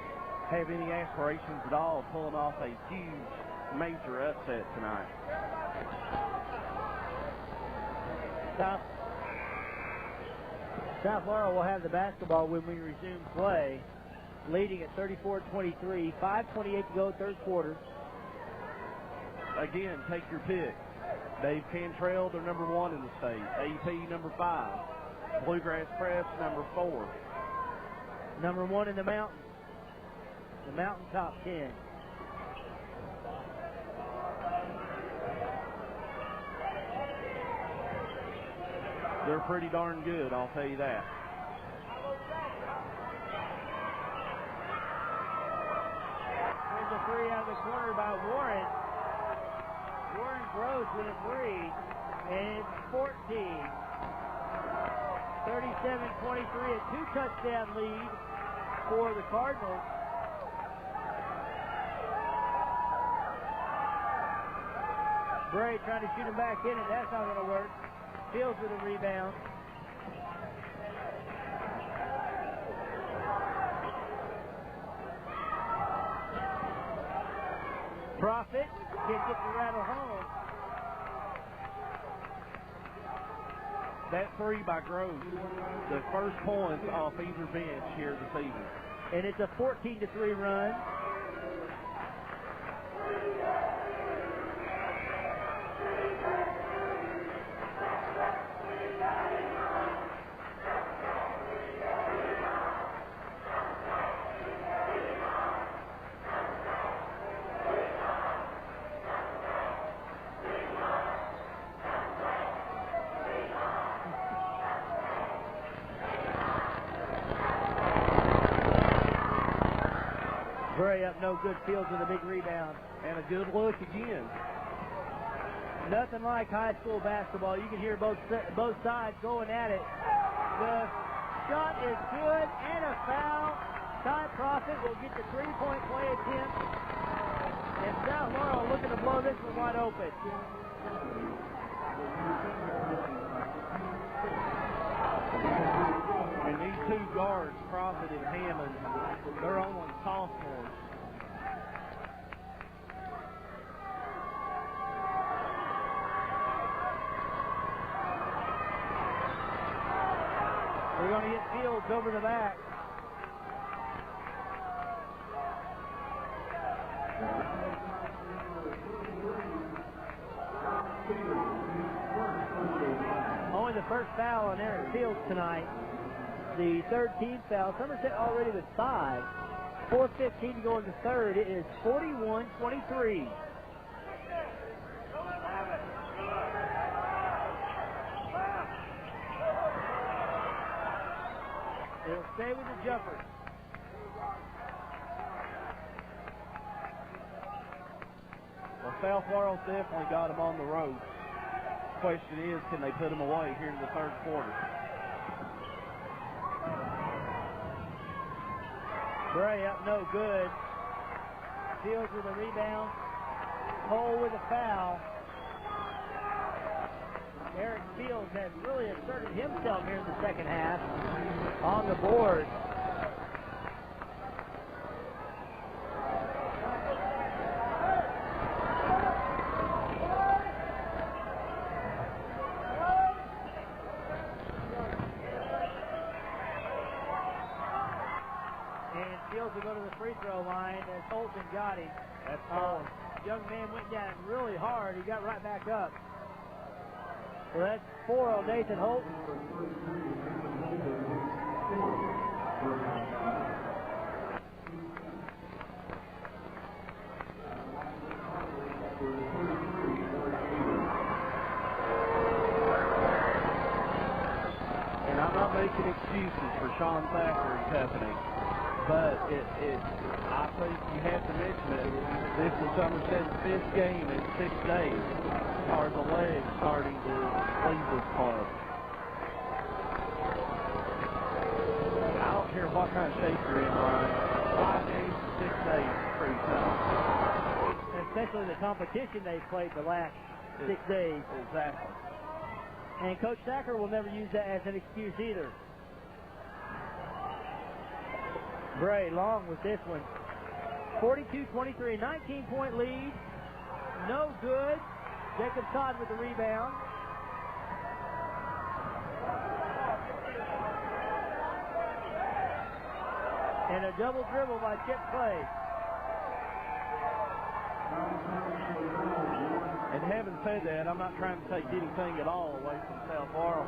have any aspirations at all of pulling off a huge major upset tonight. South Laurel will have the basketball when we resume play, leading at 34-23, 5:28 to go, third quarter. Again, take your pick. Dave Cantrell, they're number 1 in the state. AP, number 5. Bluegrass Press, number 4. Number 1 in the mountain. The mountain top 10. They're pretty darn good, I'll tell you that. Here's a three out of the corner by Warren. Warren Gross with a three, and it's 14. 37-23, a two-touchdown lead for the Cardinals. Bray trying to shoot him back in, and that's not going to work. Fields with a rebound. Profit can't get the rattle home. That three by Groves, the first points off either bench here this evening. And it's a 14-3 run. Bray up, no good. Fields with a big rebound. And a good look again. Nothing like high school basketball. You can hear both sides going at it. The shot is good and a foul. Ty Profit will get the three-point play attempt. And South Laurel looking to blow this one wide open. And these two guards, Profit and Hammond, they're only sophomores. We're going to get Fields over the back. Only the first foul on Eric Fields tonight. The third team foul. Somerset already with 5. 4:15 to go in the third. It is 41-23. They'll stay with the jumper. Well, South Laurel's definitely got them on the ropes. Question is, can they put them away here in the third quarter? Bray up, no good. Fields with a rebound. Cole with a foul. Eric Fields has really asserted himself here in the second half on the board. And Fields will go to the free throw line as Holton got him. That's foul. Young man went down really hard. He got right back up. So that's 4 on Nathan Holton. And I'm not making excuses for Sean Thacker and company, but I think you have to mention it. This is Somerset's 5th game in 6 days. Are the legs starting to leave this club? I don't care what kind of shape you're in, Ryan. 5 games in 6 days is pretty tough. Especially the competition they've played the last 6 days. Exactly. And Coach Thacker will never use that as an excuse either. Bray long with this one. 42-23, 19-point lead. No good. Jacob Todd with the rebound. And a double dribble by Chip Clay. And having said that, I'm not trying to take anything at all away from South Laurel.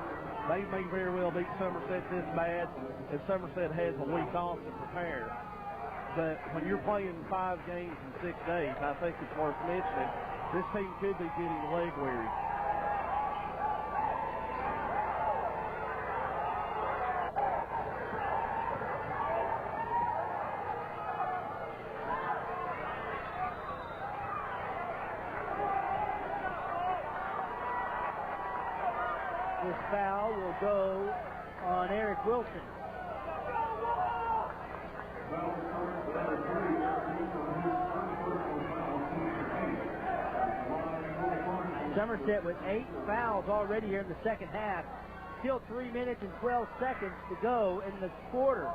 They may very well beat Somerset this bad, and Somerset has a week off to prepare. But when you're playing 5 games in 6 days, I think it's worth mentioning, this team could be getting leg weary. This foul will go on Eric Wilson. Somerset with 8 fouls already here in the second half. Still 3 minutes and 12 seconds to go in the quarter.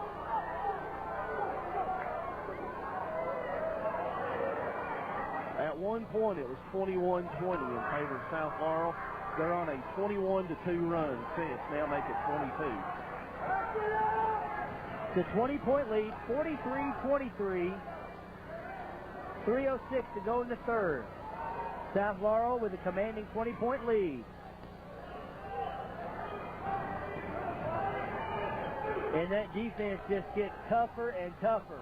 At one point, it was 21-20 in favor of South Laurel. They're on a 21-2 run since. Now make it 22. The 20-point lead, 43-23. 3:06 to go in the third. South Laurel with a commanding 20-point lead. And that defense just gets tougher and tougher.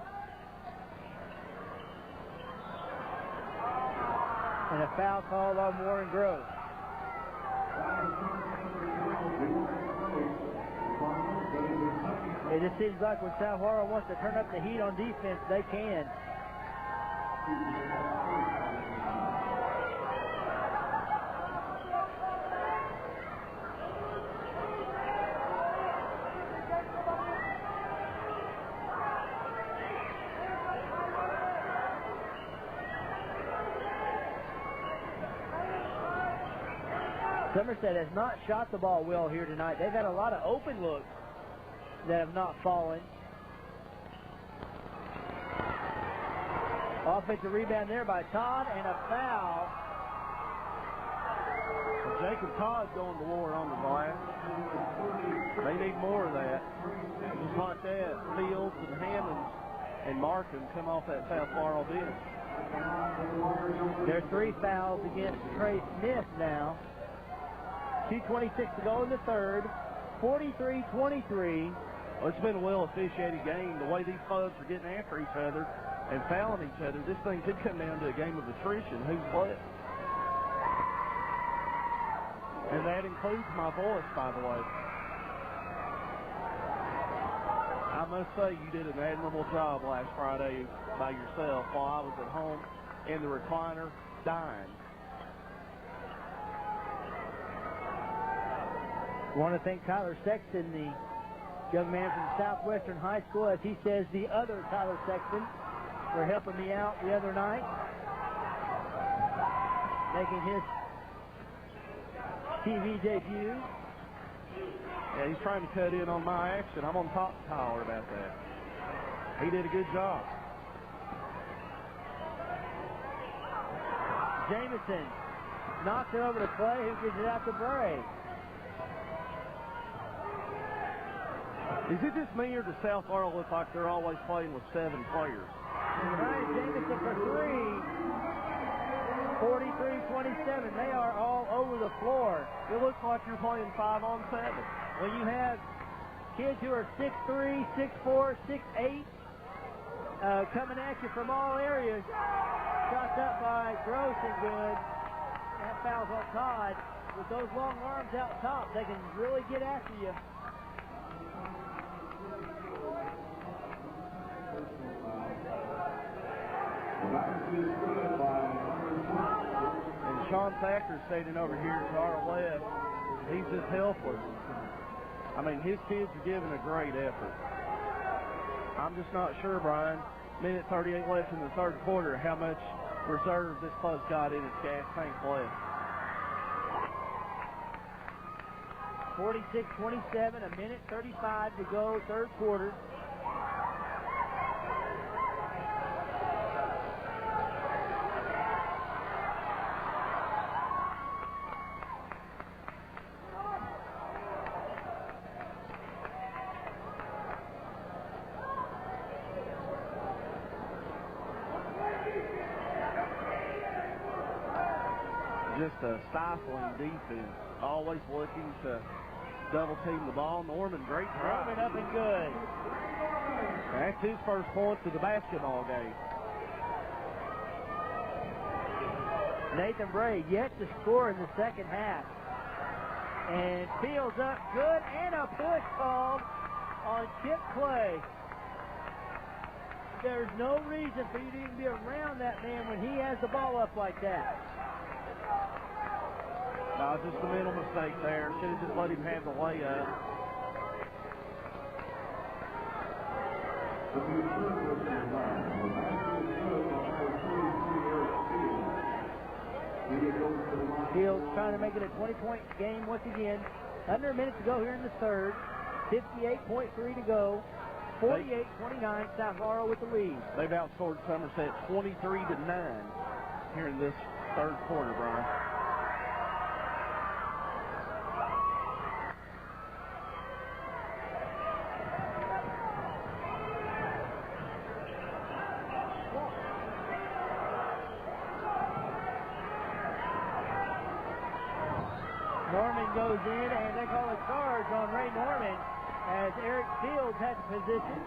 And a foul called on Warren Grove. It just seems like when South Laurel wants to turn up the heat on defense, they can. Somerset has not shot the ball well here tonight. They've had a lot of open looks that have not fallen. Offensive rebound there by Todd and a foul. Well, Jacob Todd's going to war on the glass. They need more of that. Just like that, Fields and Hammonds and Markham come off that South Laurel bench. There are 3 fouls against Trey Smith now. 2:26 to go in the third. 43-23. Well, it's been a well-officiated game. The way these clubs are getting after each other and fouling each other, this thing could come down to a game of attrition. Who's left? And that includes my voice, by the way. I must say you did an admirable job last Friday by yourself while I was at home in the recliner dying. I want to thank Tyler Sexton, the young man from Southwestern High School, as he says, the other Tyler Sexton, for helping me out the other night, making his TV debut. Yeah, he's trying to cut in on my action. I'm on top of Tyler about that. He did a good job. Jamison knocks it over to Clay, who gives it out to Bray. Is it just me, or does South Laurel look like they're always playing with 7 players? Ryan Jamison for 3. 43-27. They are all over the floor. It looks like you're playing 5-on-7. When you have kids who are 6'3", 6'4", 6'8", coming at you from all areas. Shots up by Gross and good. That foul's on Todd. With those long arms out top, they can really get after you. And Sean Thacker's standing over here to our left. He's just helpless. I mean, his kids are giving a great effort. I'm just not sure, Brian, minute 38 left in the third quarter, how much reserve this club's got in its gas tank left. 46-27, a minute 35 to go, third quarter. Just a stifling defense. Always looking to double team the ball. Norman, great drive. Norman up and good. That's his first points of the basketball game. Nathan Bray yet to score in the second half. And Fields up good, and a push called on Chip Clay. There's no reason for you to even be around that man when he has the ball up like that. Just a mental mistake there. Should have just let him have the layup. Fields trying to make it a 20-point game once again. Under a minute to go here in the third. 58.3 to go. 48-29, South Laurel with the lead. They've outscored Somerset 23-9 here in this third quarter, Brian. Norman goes in, and they call a charge on Ray Norman as Eric Fields has position.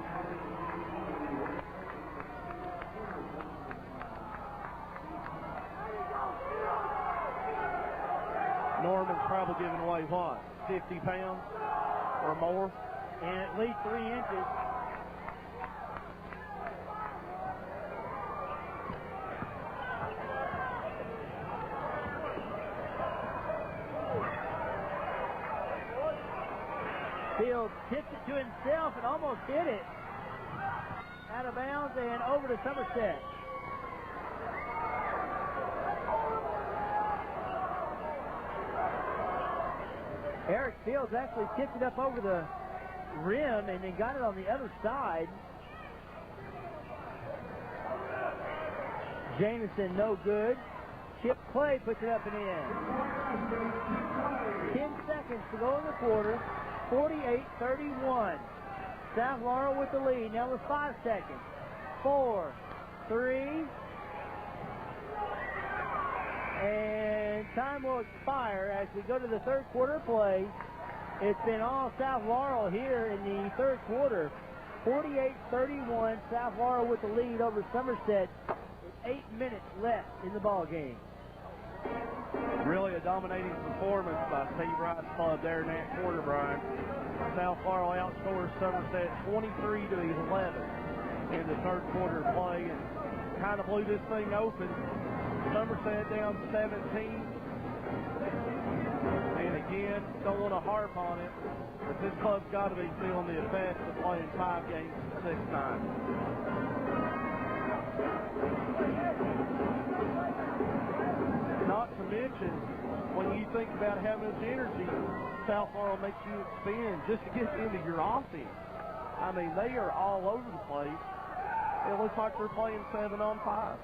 Norman's probably giving away, what, 50 pounds or more? And at least 3 inches. Fields tipped it to himself and almost hit it. Out of bounds and over to Somerset. Eric Fields actually tipped it up over the rim and then got it on the other side. Jameson, no good. Chip Clay puts it up and in. 10 seconds to go in the quarter. 48-31. South Laurel with the lead. Now with 5 seconds. 4, 3, and time will expire as we go to the third quarter play. It's been all South Laurel here in the third quarter. 48-31. South Laurel with the lead over Somerset. 8 minutes left in the ball game. Really a dominating performance by Steve Wright's club there in that quarter, Brian. South Laurel outscores Somerset 23-11 in the third quarter play and kind of blew this thing open. Somerset down 17. And again, don't want to harp on it, but this club's got to be feeling the effects of playing 5 games in 6 nights. Not to mention, when you think about how much energy South Laurel makes you expend just to get into your offense. I mean, they are all over the place. It looks like they're playing 7-on-5.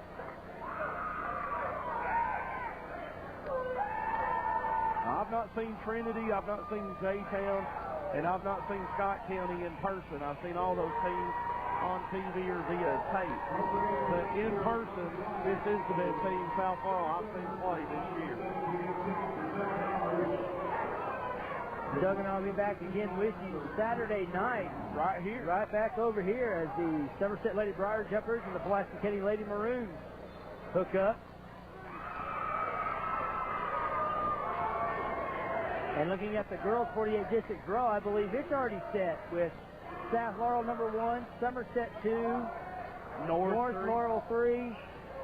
I've not seen Trinity, I've not seen J-Town, and I've not seen Scott County in person. I've seen all those teams on TV or via tape. But in person, this is the best team South Laurel I've seen play this year. Doug and I'll be back again with you Saturday night. Right here. Right back over here as the Somerset Lady Briar Jumpers and the Pulaski County Lady Maroons hook up. And looking at the girls 48 district draw, I believe it's already set with South Laurel number 1, Somerset 2, North Laurel 3,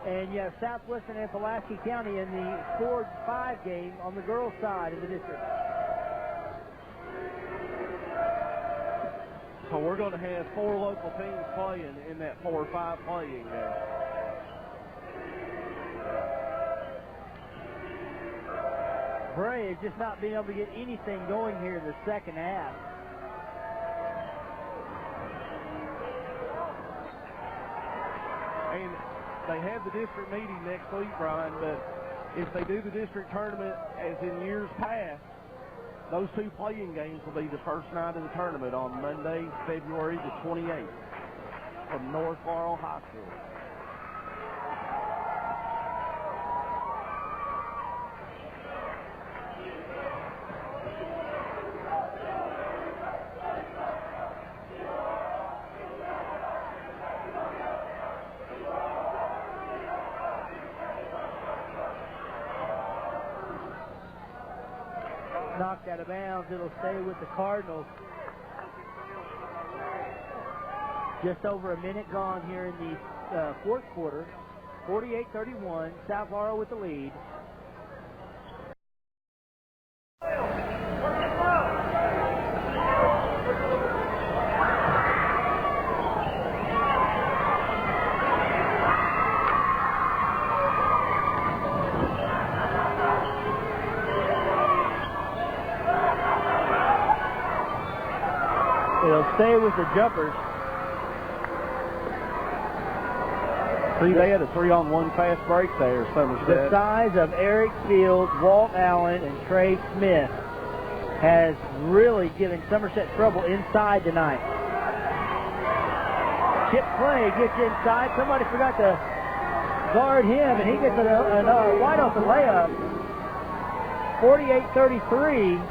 and you have Southwestern and Pulaski County in the 4-5 game on the girls' side of the district. So we're going to have 4 local teams playing in that 4-5 playing game. Bray has just not been able to get anything going here in the second half. And they have the district meeting next week, Brian, but if they do the district tournament as in years past, those 2 playing games will be the first night of the tournament on Monday, February the 28th from North Laurel High School. Knocked out of bounds. It'll stay with the Cardinals. Just over a minute gone here in the fourth quarter. 48-31. South Laurel with the lead. They'll stay with the jumpers. See, they had a 3-on-1 fast break there, Somerset. The size of Eric Fields, Walt Allen, and Trey Smith has really given Somerset trouble inside tonight. Chip Clay gets inside. Somebody forgot to guard him, and he gets a wide open layup. 48-33.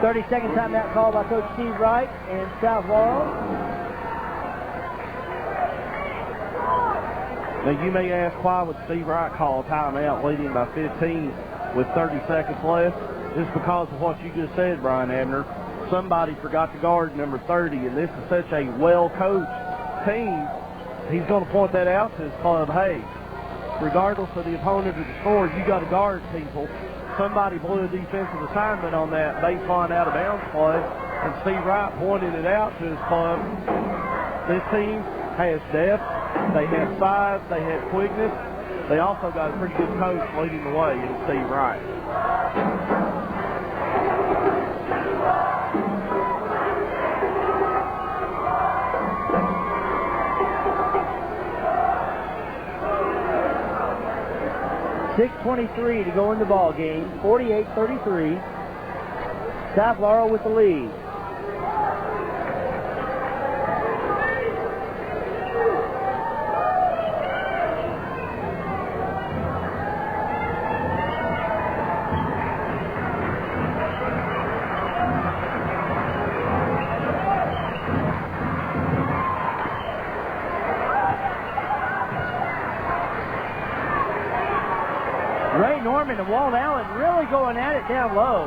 30-second timeout called by Coach Steve Wright and South Laurel. Now, you may ask, why would Steve Wright call a timeout leading by 15 with 30 seconds left? It's because of what you just said, Brian Abner. Somebody forgot to guard number 30, and this is such a well-coached team. He's going to point that out to his club. Hey, regardless of the opponent or the score, you got to guard people. Somebody blew a defensive assignment on that baseline out of bounds play, and Steve Wright pointed it out to his club. This team has depth, they have size, they have quickness. They also got a pretty good coach leading the way in Steve Wright. .6:23 to go in the ball game. 48-33. South Laurel with the lead. Norman and Walt Allen really going at it down low.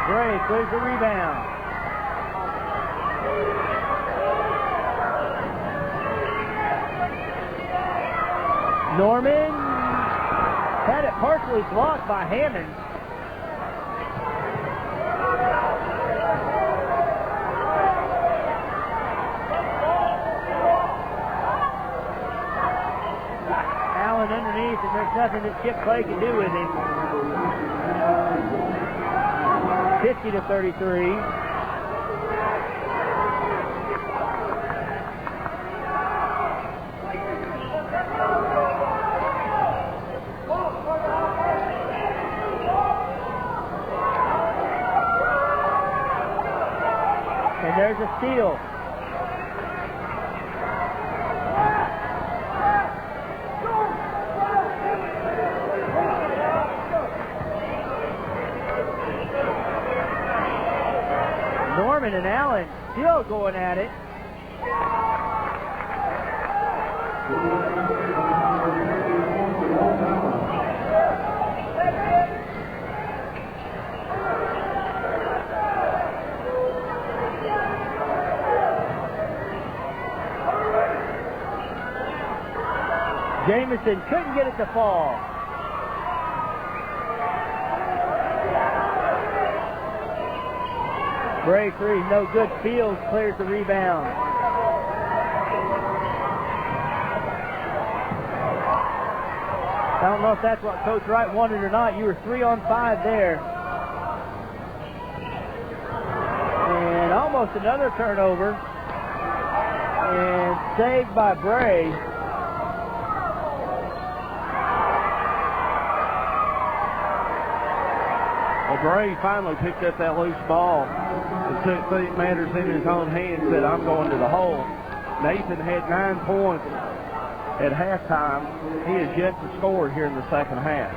Gray clears the rebound. Norman had it partially blocked by Hammond. Underneath, and there's nothing that Chip Clay can do with him. 50-33. And there's a steal. Norman and Allen still going at it. Jamison couldn't get it to fall. Bray three, no good. Fields clears the rebound. I don't know if that's what Coach Wright wanted or not. You were 3 on 5 there. And almost another turnover. And saved by Bray. Gray finally picked up that loose ball and took matters into his own hands and said, I'm going to the hole. Nathan had 9 points at halftime. He has yet to score here in the second half.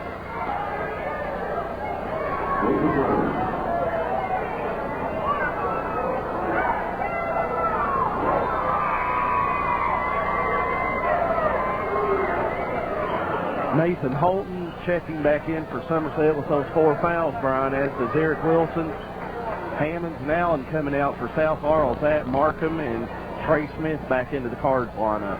Nathan Holton checking back in for Somerset with those 4 fouls, Brian, as does Eric Wilson. Hammonds and Allen coming out for South Laurel. That Markham and Trey Smith back into the Cards lineup.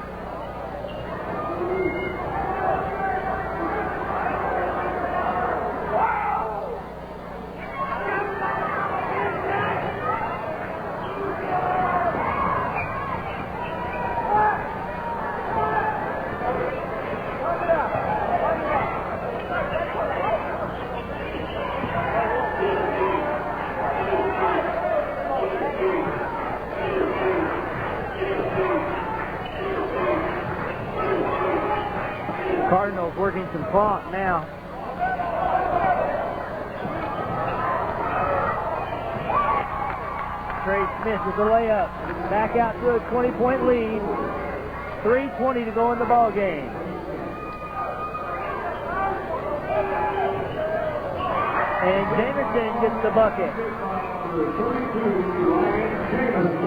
working some clock now. Trey Smith with the layup. Back out to a 20-point lead. 3:20 to go in the ball game. And Jameson gets the bucket.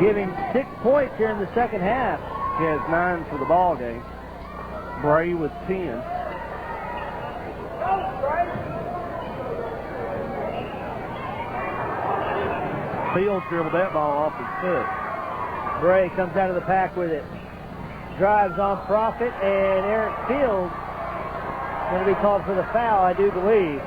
Giving 6 points here in the second half. He has 9 for the ball game. Bray with 10. Fields dribbled that ball off his foot. Bray comes out of the pack with it. Drives on Profit, and Eric Fields going to be called for the foul, I do believe.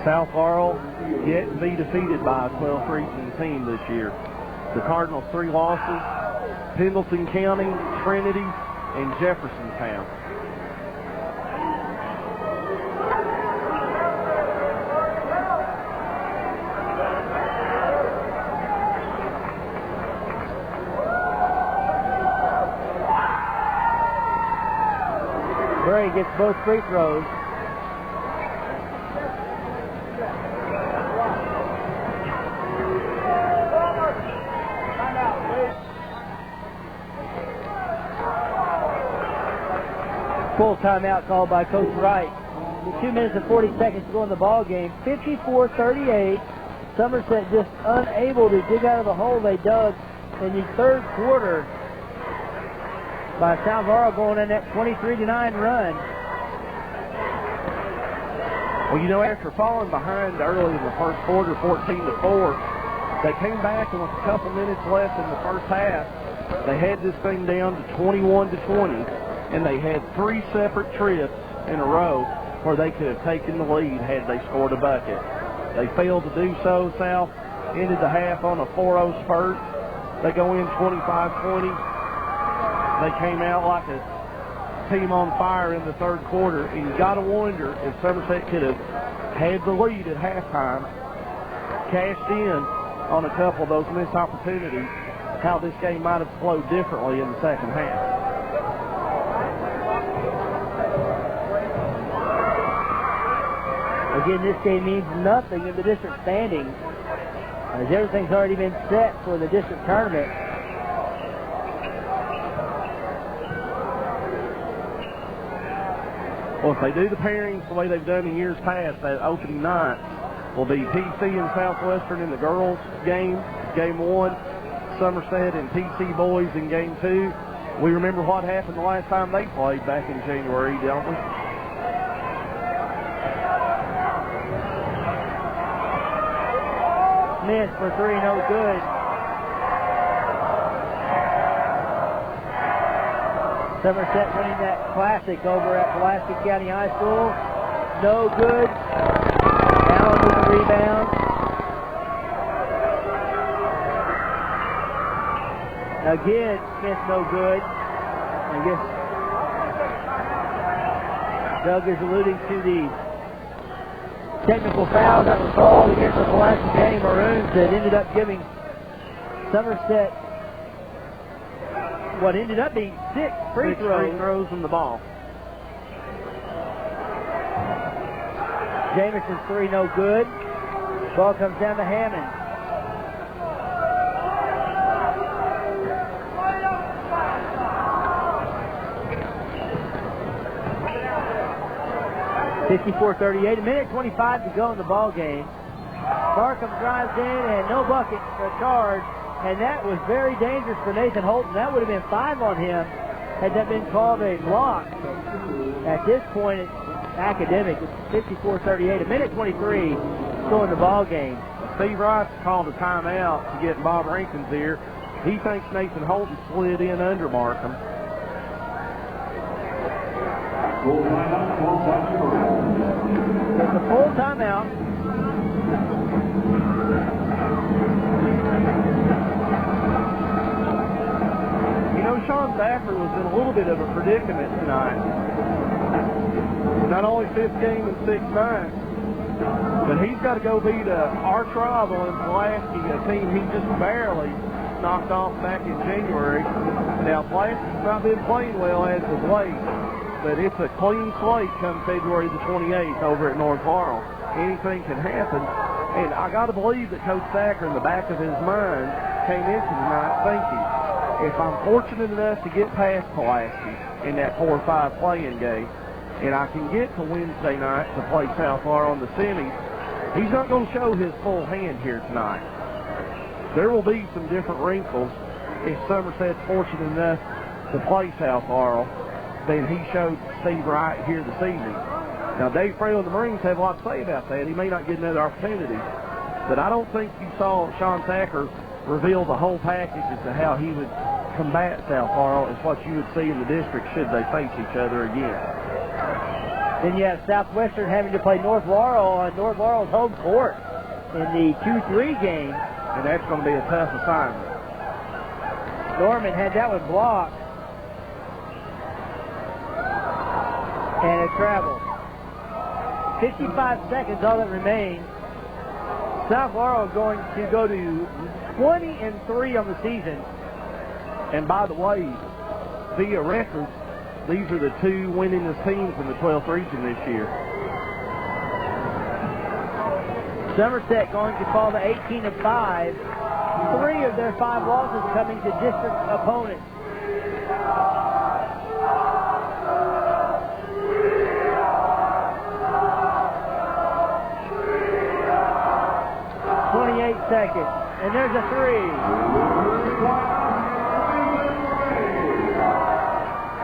South Laurel yet to be defeated by a 12-3 team this year. The Cardinals 3 losses, Pendleton County, Trinity, and Jeffersontown. Bray gets both free throws. Full timeout called by Coach Wright. 2 minutes and 40 seconds to go in the ball game. 54-38. Somerset just unable to dig out of the hole they dug in the third quarter by South Laurel going in that 23-9 run. Well, you know, after falling behind early in the first quarter, 14-4, they came back and with a couple minutes left in the first half, they had this thing down to 21-20. And they had 3 separate trips in a row where they could have taken the lead had they scored a bucket. They failed to do so. South ended the half on a 4-0 spurt. They go in 25-20. They came out like a team on fire in the third quarter. And you got to wonder if Somerset could have had the lead at halftime, cashed in on a couple of those missed opportunities, how this game might have flowed differently in the second half. Again, this game means nothing in the district standings, as everything's already been set for the district tournament. Well, if they do the pairings the way they've done in years past, that opening night will be PC and Southwestern in the girls' game, game 1, Somerset and PC boys in game 2. We remember what happened the last time they played back in January, don't we? Smith for 3, no good. Somerset winning that classic over at Pulaski County High School. No good. Allen with the rebound. Again, Smith no good. I guess Doug is alluding to the technical foul that was called against the Pulaski County Maroons that ended up giving Somerset what ended up being 6 free throws in the ball. Jameson's 3 no good. Ball comes down to Hammond. 54-38, a minute 25 to go in the ball game. Markham drives in and no bucket for a charge, and that was very dangerous for Nathan Holton. That would have been 5 on him had that been called a block. At this point, it's academic. It's 54-38, a minute 23 to go in the ball game. Steve Rice called a timeout to get Bob Rankin's ear. He thinks Nathan Holton slid in under Markham. There's a full timeout. You know, Sean Thacker was in a little bit of a predicament tonight. Not only 15 and 6 nights, But he's got to go beat our rival in Pulaski, a team he just barely knocked off back in January. Now, Pulaski's not been playing well as of late, but it's a clean slate come February the 28th over at North Laurel. Anything can happen. And I got to believe that Coach Thacker, in the back of his mind, came into tonight thinking, if I'm fortunate enough to get past Pulaski in that 4-5 playing game, and I can get to Wednesday night to play South Laurel in the semis, he's not going to show his full hand here tonight. There will be some different wrinkles if Somerset's fortunate enough to play South Laurel than he showed Steve Wright here this evening. Now, Dave Frail and the Marines have a lot to say about that. He may not get another opportunity, but I don't think you saw Sean Thacker reveal the whole package as to how he would combat South Laurel as what you would see in the district should they face each other again. Then you have Southwestern having to play North Laurel on North Laurel's home court in the 2-3 game. And that's going to be a tough assignment. Norman had that one blocked. And it traveled. 55 seconds, all that remains. South Laurel is going to go to 20-3 on the season. And by the way, via records, these are the two winningest teams in the 12th region this year. Somerset going to fall to 18-5. 3 of their 5 losses coming to district opponents. Seconds. And there's a 3.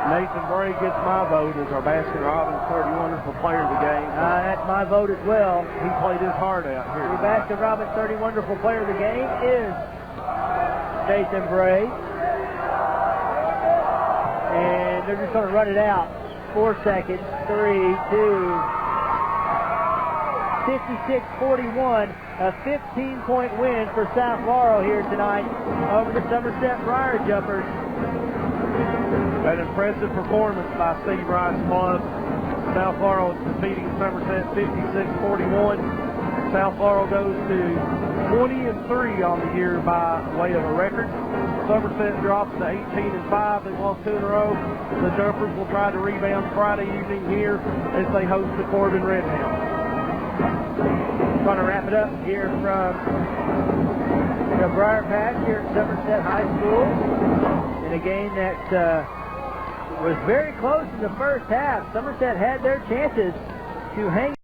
Nathan Bray gets my vote as our Baskin-Robbins 30 Wonderful Player of the game. That's my vote as well. He played his heart out here. The Baskin-Robbins 30 Wonderful Player of the game is Nathan Bray. And they're just going to run it out. 4 seconds. 3, 2. 56-41, a 15-point win for South Laurel here tonight over the Somerset Briar Jumpers. An impressive performance by Steve Wright's club. South Laurel is defeating Somerset 56-41. South Laurel goes to 20-3 on the year by way of a record. Somerset drops to 18-5. They've lost 2 in a row. The Jumpers will try to rebound Friday evening here as they host the Corbin Redhounds. Going to wrap it up here from the Briar Patch here at Somerset High School in a game that was very close in the first half. Somerset had their chances to hang